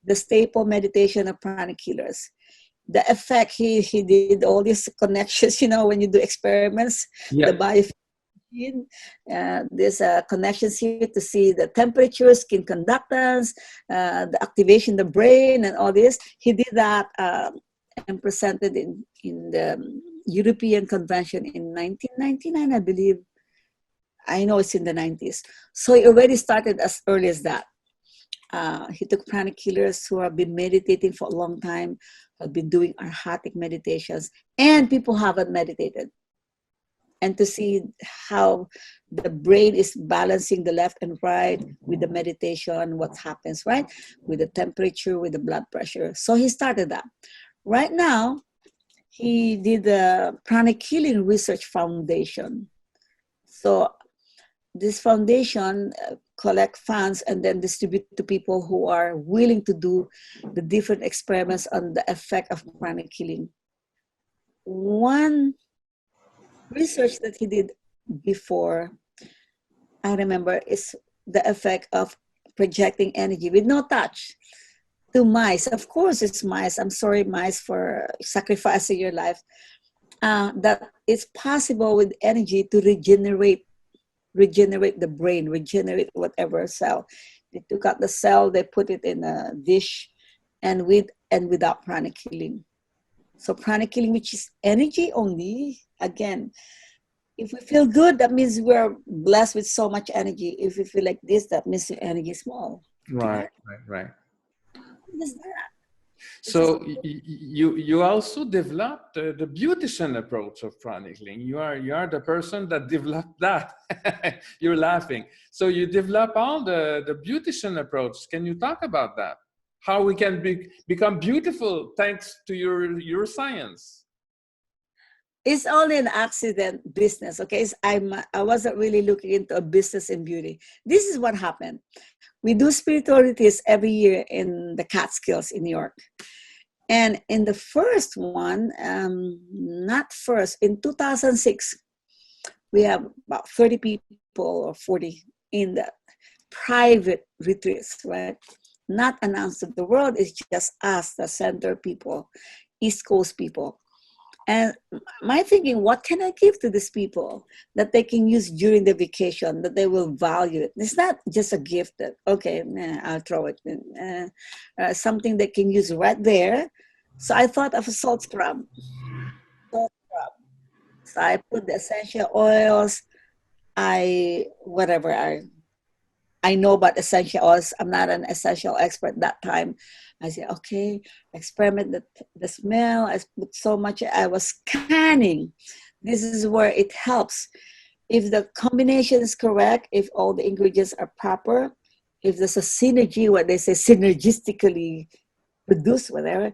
the staple meditation of pranic healers. The effect, he did all these connections, when you do experiments, Yeah. the biofeedback. There's connections here to see the temperature, skin conductance, the activation of the brain, and all this. He did that and presented in the European Convention in 1999, I believe. I know it's in the 90s. So he already started as early as that. He took pranic healers who have been meditating for a long time, have been doing ARHATIC meditations, and people haven't meditated. And to see how the brain is balancing the left and right with the meditation, what happens, right? With the temperature, with the blood pressure. So he started that. Right now, he did the Pranic Healing Research Foundation. So this foundation collect funds and then distribute to people who are willing to do the different experiments on the effect of pranic healing. One research that he did before, I remember, is the effect of projecting energy with no touch to mice. Of course, it's mice. I'm sorry, mice, for sacrificing your life. That it's possible with energy to regenerate the brain, regenerate whatever cell. They took out the cell, they put it in a dish, and without pranic healing. So pranic healing, which is energy only, again, if we feel good, that means we're blessed with so much energy. If we feel like this, that means the energy is small. Right. What is that? So you also developed the beautician approach of pranic healing. You are the person that developed that. You're laughing. So you develop all the beautician approach. Can you talk about that? How we can become beautiful thanks to your science? It's only an accident business, okay? I wasn't really looking into a business in beauty. This is what happened. We do spiritual retreats every year in the Catskills in New York. And in the first one, in 2006, we have about 30 people or 40 in the private retreats, right? Not announced to the world, it's just us, the center people, East Coast people. And my thinking, what can I give to these people that they can use during the vacation, that they will value it? It's not just a gift that, okay, I'll throw it in. Something they can use right there. So I thought of a salt scrub. So I put the essential oils, I know about essential oils. I'm not an essential expert that time. I said, okay, experiment the smell. I put so much, I was scanning. This is where it helps. If the combination is correct, if all the ingredients are proper, if there's a synergy, what they say, synergistically produced, whatever,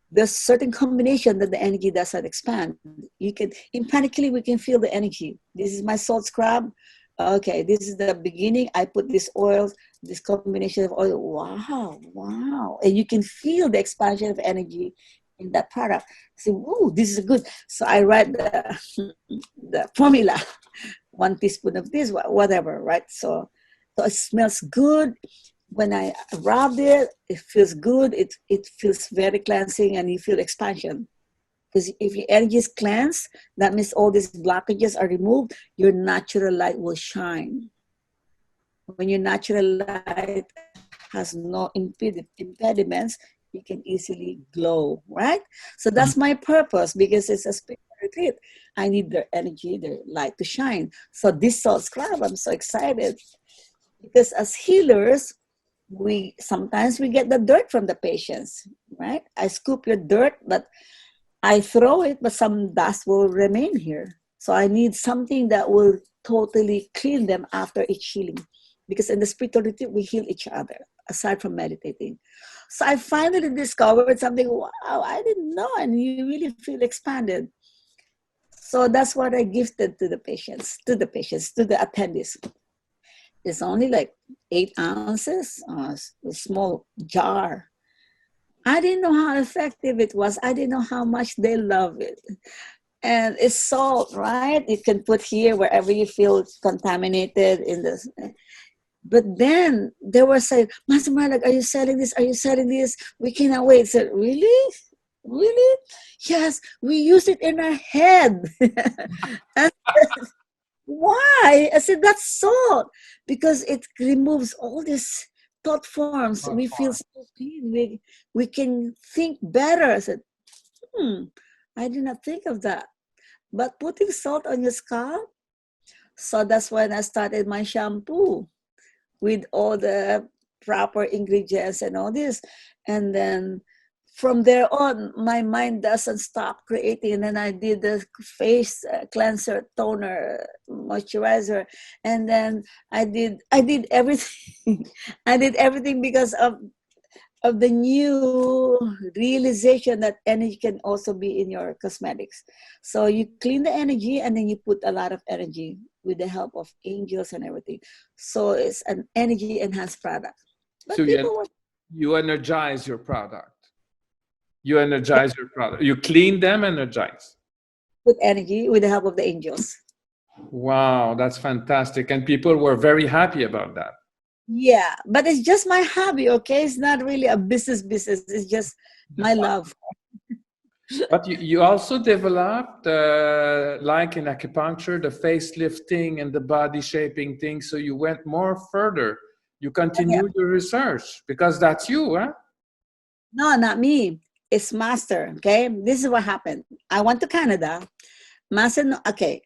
there's certain combination that the energy doesn't expand. You can, in pranic healing, we can feel the energy. This is my salt scrub. Okay, this is the beginning. I put this oil, this combination of oil. Wow. And you can feel the expansion of energy in that product. So, ooh, this is good. So I write the formula, 1 teaspoon of this, whatever, right? So it smells good. When I rub it, it feels good. It feels very cleansing, and you feel expansion. Because if your energy is cleansed, that means all these blockages are removed. Your natural light will shine. When your natural light has no impediments, you can easily glow, right? So that's my purpose, because it's a spiritual retreat. I need their energy, their light to shine. So this salt scrub, I'm so excited. Because as healers, sometimes we get the dirt from the patients, right? I scoop your dirt, but I throw it, but some dust will remain here. So I need something that will totally clean them after each healing. Because in the spiritual retreat, we heal each other, aside from meditating. So I finally discovered something, wow, I didn't know, and you really feel expanded. So that's what I gifted to the patients, to the attendees. It's only like 8 ounces, a small jar. I didn't know how effective it was. I didn't know how much they love it. And it's salt, right? You can put here wherever you feel contaminated in this. But then they were saying, Master Marilag, are you selling this? Are you selling this? We cannot wait. I said, really? Really? Yes, we use it in our head. And why? I said, that's salt. Because it removes all these thought forms. We feel so clean. We can think better. I said, I did not think of that. But putting salt on your scalp, So that's when I started my shampoo with all the proper ingredients and all this. And then from there on, my mind doesn't stop creating. And then I did the face cleanser, toner, moisturizer, and then I did everything. I did everything because of the new realization that energy can also be in your cosmetics. So you clean the energy and then you put a lot of energy with the help of angels and everything. So it's an energy enhanced product. But So people want you energize your product. You energize your product. You clean them, energize. with energy with the help of the angels. Wow, that's fantastic. And people were very happy about that. Yeah, but it's just my hobby, okay? It's not really a business. It's just my love. But you also developed, like in acupuncture, the facelifting and the body shaping thing. So you went more further. You Yeah. continued your research because that's you, huh? No, not me. It's Master, okay? This is what happened. I went to Canada. Master, okay,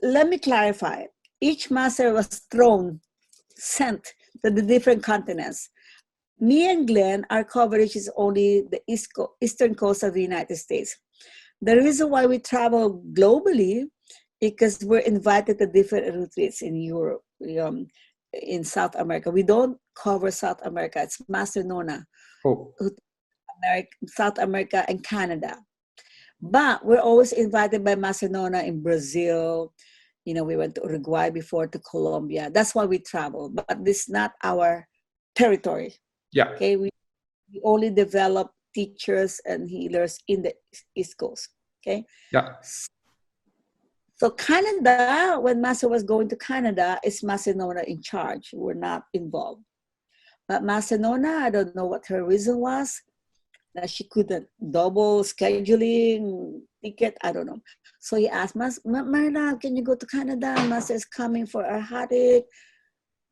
let me clarify. Each master was sent to the different continents. Me and Glenn, our coverage is only the eastern coast of the United States. The reason why we travel globally is because we're invited to different retreats in Europe, in South America. We don't cover South America. It's Master Nona, Oh, South America and Canada. But we're always invited by Master Nona in Brazil. We went to Uruguay before, to Colombia. That's why we travel. But this is not our territory. yeah. Okay, we only develop teachers and healers in the East Coast. Okay. Yeah. So Canada, when Master was going to Canada, is Master Nona in charge. We're not involved. But Master Nona, I don't know what her reason was, that she couldn't double scheduling ticket. I don't know. So he asked, Marilag, can you go to Canada? Master is coming for ARHATIC.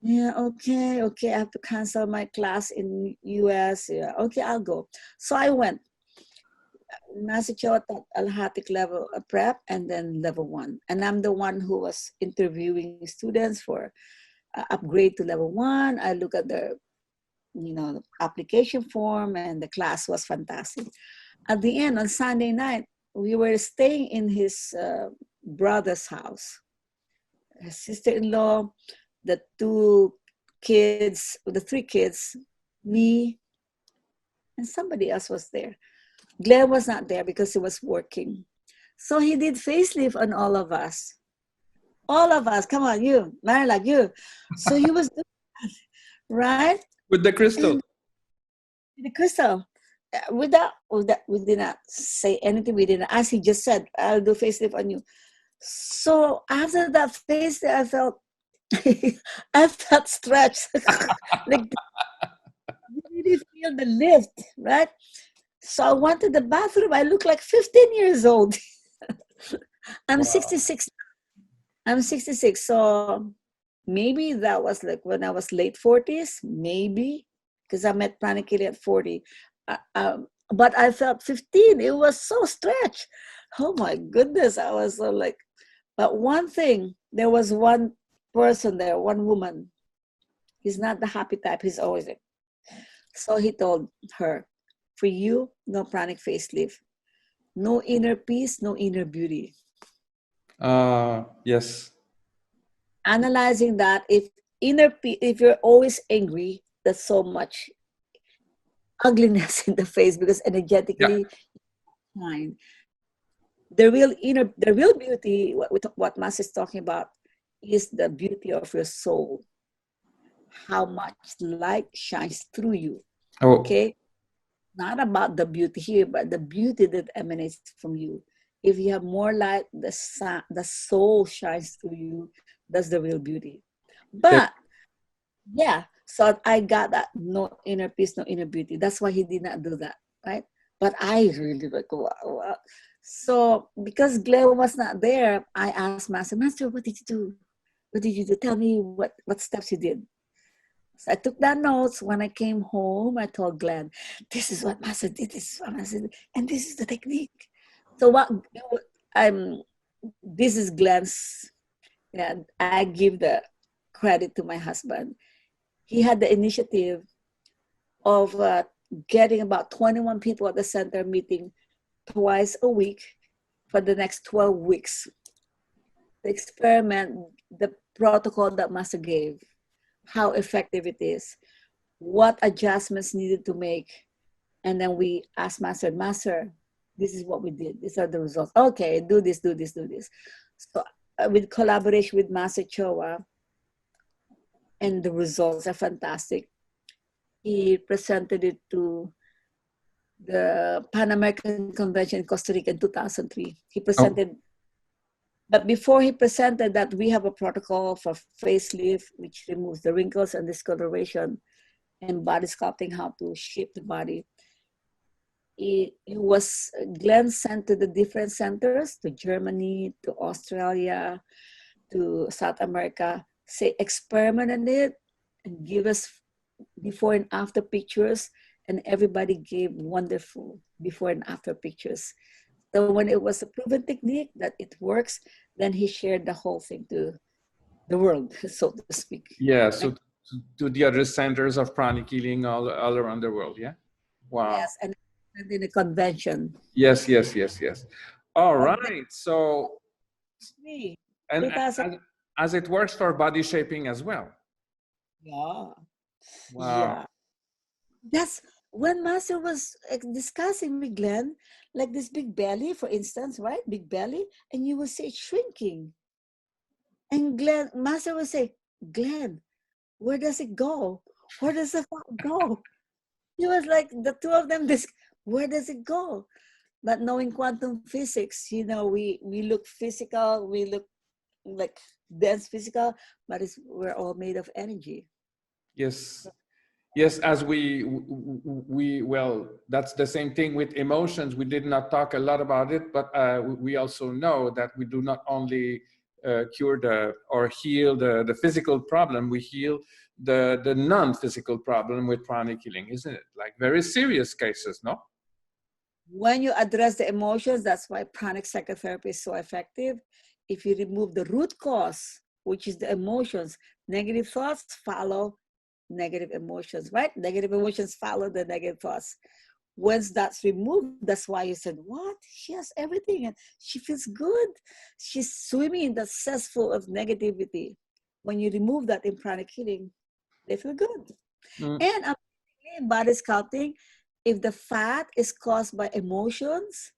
Yeah, okay. I have to cancel my class in US. Yeah, okay, I'll go. So I went. Master Choa taught ARHATIC level prep and then level 1. And I'm the one who was interviewing students for upgrade to level 1. I look at the application form, and the class was fantastic. At the end, on Sunday night, we were staying in his brother's house. His sister-in-law, the 3 kids, me, and somebody else was there. Glenn was not there because he was working. So he did facelift on all of us. All of us, come on, you, Marilag, you. So he was doing that, right? With the crystal. And the crystal. We did not say anything. We didn't ask. He just said, I'll do facelift on you. So after that facelift, I felt I felt stretched. Like, you really feel the lift, right? So I went to the bathroom. I look like 15 years old. I'm 66. I'm 66. So maybe that was like when I was late 40s, maybe, because I met Pranic Healing at 40. But I felt 15. It was so stretched. Oh my goodness. I was so like, but one thing, there was one person there, one woman. He's not the happy type. He's always like, so he told her, for you, no pranic facelift. No inner peace, no inner beauty. Yes. Analyzing that, if you're always angry, there's so much ugliness in the face because energetically, fine. The real beauty, what Mas is talking about, is the beauty of your soul. How much light shines through you. Oh. Okay, not about the beauty here, but the beauty that emanates from you. If you have more light, the soul shines through you. That's the real beauty. But yeah, so I got that, no inner peace, no inner beauty. That's why he did not do that, right? But I really like, wow. So because Glenn was not there, I asked Master, what did you do? What did you do? Tell me what steps you did. So I took down notes. When I came home, I told Glenn, this is what Master did, this is what Master did, and this is the technique. So this is Glenn's And I give the credit to my husband. He had the initiative of getting about 21 people at the center meeting twice a week for the next 12 weeks to experiment the protocol that Master gave, how effective it is, what adjustments needed to make. And then we asked Master, this is what we did. These are the results. Okay, do this, do this, do this. So with collaboration with Master Choa, and the results are fantastic. He presented it to the Pan American Convention in Costa Rica in 2003. He presented, but before he presented that, we have a protocol for facelift, which removes the wrinkles and discoloration, and body sculpting, how to shape the body. Glenn sent to the different centers, to Germany, to Australia, to South America, say experiment on it and give us before and after pictures, and everybody gave wonderful before and after pictures. So when it was a proven technique that it works, then he shared the whole thing to the world, so to speak. Yeah, so to the other centers of pranic healing all around the world, yeah? Wow. Yes, and in a convention. Yes. All right, so, and as it works for body shaping as well. Yeah. Wow. Yeah. That's when Master was discussing with Glenn, like this big belly, for instance, right? Big belly, and you will see it shrinking. And Master will say, Glenn, where does it go? Where does the fat go? He was like, the two of them, where does it go? But knowing quantum physics, we look physical, we look like dense physical, but we're all made of energy. Yes, as well, that's the same thing with emotions. We did not talk a lot about it, but we also know that we do not only cure or heal the physical problem, we heal the non-physical problem with pranic healing, isn't it? Like very serious cases, no? When you address the emotions, that's why pranic psychotherapy is so effective. If you remove the root cause, which is the emotions, negative thoughts follow negative emotions, right? Negative emotions follow the negative thoughts. Once that's removed, that's why you said, what? She has everything and she feels good. She's swimming in the cesspool of negativity. When you remove that in pranic healing, they feel good. And in body sculpting, if the fat is caused by emotions,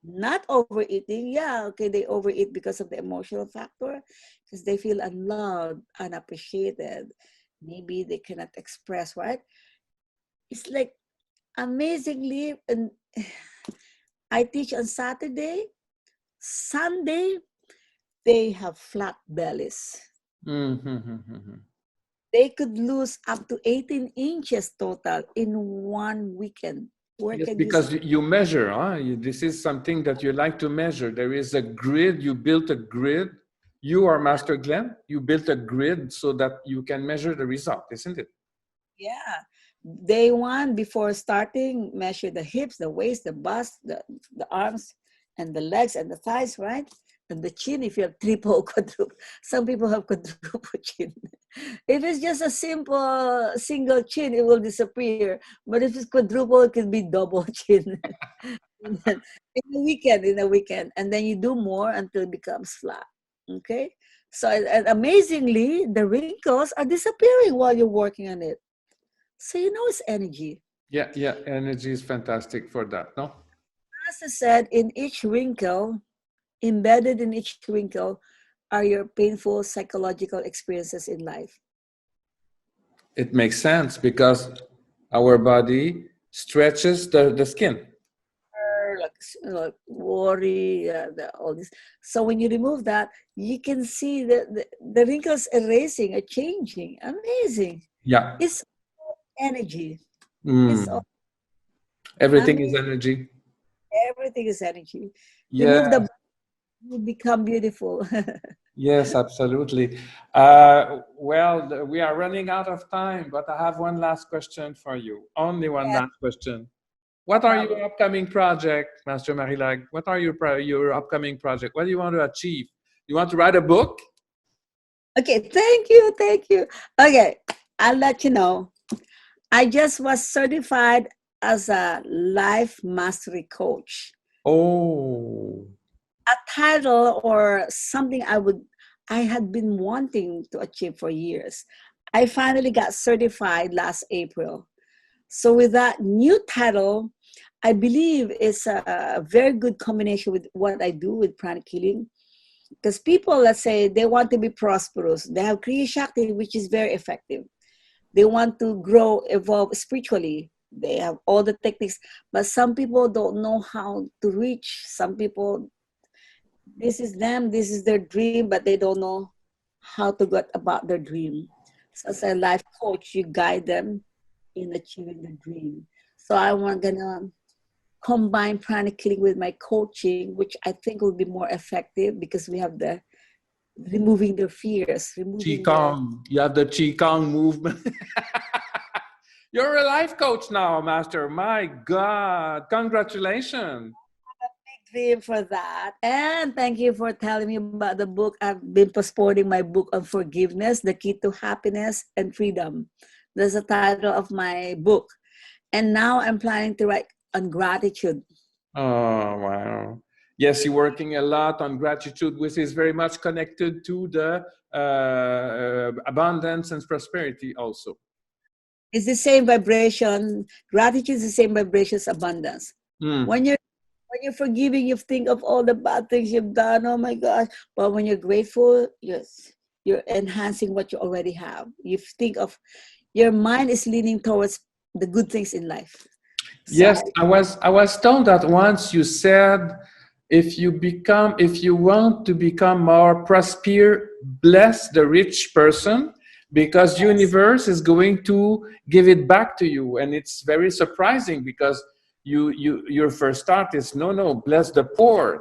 not overeating, they overeat because of the emotional factor, because they feel unloved, unappreciated. Maybe they cannot express, right? It's like amazingly, and I teach on Saturday, Sunday, they have flat bellies. They could lose up to 18 inches total in one weekend. Yes, because you measure, this is something that you like to measure. There is a grid, you built a grid. You are Master Glenn, you built a grid so that you can measure the result, isn't it? Yeah. Day one, before starting, measure the hips, the waist, the bust, the arms, and the legs, and the thighs, right? And the chin, if you have triple, quadruple. Some people have quadruple chin. If it's just a simple single chin, it will disappear. But if it's quadruple, it can be double chin. in a weekend. And then you do more until it becomes flat. Okay? So, and amazingly, the wrinkles are disappearing while you're working on it. So it's energy. Yeah, energy is fantastic for that, no? As I said, in each wrinkle, embedded in each wrinkle, are your painful psychological experiences in life. It makes sense because our body stretches the skin. Like worry, all this. So when you remove that, you can see the wrinkles erasing or changing. Amazing. Yeah. It's energy. It's all, everything is energy. Everything is energy. Yeah. Remove you become beautiful. Yes, absolutely. Well, we are running out of time, but I have one last question for you. Only one last question. What are your upcoming projects, Master Marilag? What are your upcoming projects? What do you want to achieve? You want to write a book? Okay, thank you, thank you. Okay, I'll let you know. I just was certified as a life mastery coach. Oh, A title or something I had been wanting to achieve for years. I finally got certified last April. So with that new title, I believe it's a very good combination with what I do with pranic healing. Because people, let's say, they want to be prosperous. They have Kriya Shakti, which is very effective. They want to grow, evolve spiritually. They have all the techniques, but some people don't know how to reach. Some people, this is them, this is their dream, but they don't know how to get about their dream. So as a life coach, you guide them in achieving the dream. So I'm gonna combine pranic healing with my coaching, which I think will be more effective because we have the removing their fears, removing their Qigong. You have the Qigong movement. You're a life coach now, Master. My God. Congratulations. dream for that. And thank you for telling me about the book. I've been postponing my book on forgiveness, the key to happiness and freedom. That's the title of my book. And now I'm planning to write on gratitude. Oh, wow. Yes, you're working a lot on gratitude, which is very much connected to the abundance and prosperity also. It's the same vibration. Gratitude is the same vibration as abundance. Mm. When you're forgiving, you think of all the bad things you've done. Oh my gosh. But when you're grateful, yes, you're enhancing what you already have. You think of your mind is leaning towards the good things in life. Yes, So I was told that once you said if you want to become more prosper, bless the rich person because yes. universe is going to give it back to you. And it's very surprising because your first thought is no, bless the poor.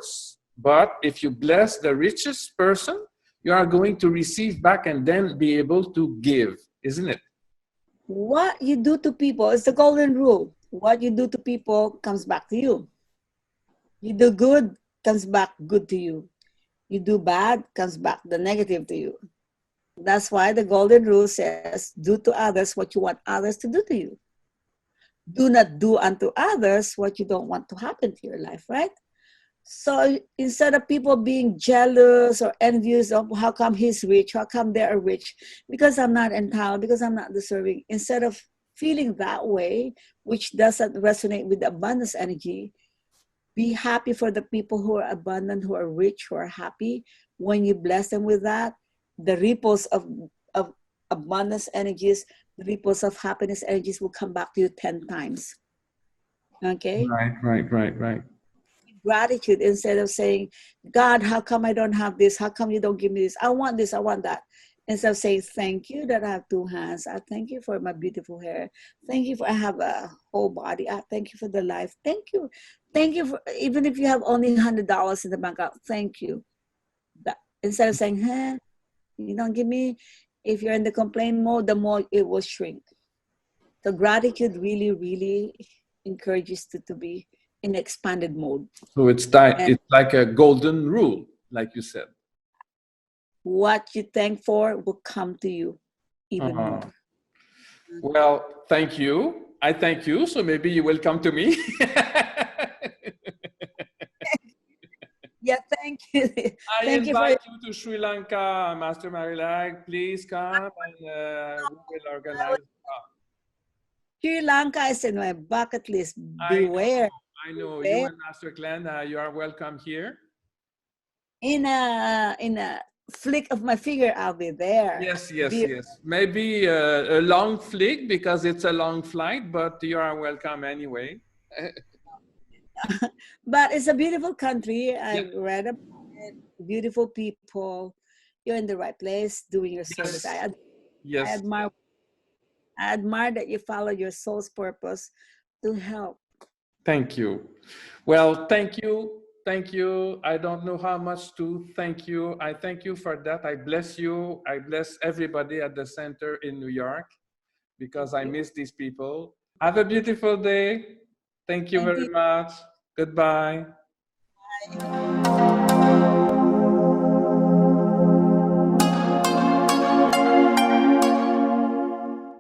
But if you bless the richest person, you are going to receive back and then be able to give, isn't it? What you do to people is the golden rule. What you do to people comes back to you. You do good, comes back good to you. You do bad, comes back the negative to you. That's why the golden rule says, do to others what you want others to do to you. Do not do unto others what you don't want to happen to your life, right? So instead of people being jealous or envious of how come he's rich, how come they are rich, because I'm not entitled, because I'm not deserving, instead of feeling that way, which doesn't resonate with the abundance energy, be happy for the people who are abundant, who are rich, who are happy. When you bless them with that, the ripples of abundance energies, the ripples of happiness energies will come back to you 10 times. Okay? Right. Gratitude instead of saying, God, how come I don't have this? How come you don't give me this? I want this, I want that. Instead of saying, thank you that I have two hands. I thank you for my beautiful hair. Thank you for I have a whole body. I thank you for the life. Thank you. Thank you for even if you have only $100 in the bank account, thank you. That, instead of saying, huh, you don't give me, if you're in the complaint mode, the more it will shrink. So gratitude really, really encourages to be in expanded mode. So it's like a golden rule, like you said. What you thank for will come to you even Uh, more. well, thank you. I thank you. So maybe you will come to me. Yeah, thank you. I Thank you for invite you to Sri Lanka, Master Marilag. Please come and we will organize. Sri Lanka is in my bucket list. I Beware, I know. You beware. and Master Glenn, you are welcome here. In a flick of my finger, I'll be there. Be, Yes. Maybe a long flight because it's a long flight, but you are welcome anyway. but it's a beautiful country. Yeah. I read about it. Beautiful people. You're in the right place doing your service. Yes. I Yes. admire I admire that you follow your soul's purpose to help. Thank you. Well, thank you. Thank you. I don't know how much to thank you. I thank you for that. I bless you. I bless everybody at the center in New York because I You. miss these people. Have a beautiful day. Thank you Thank very you. much. Goodbye.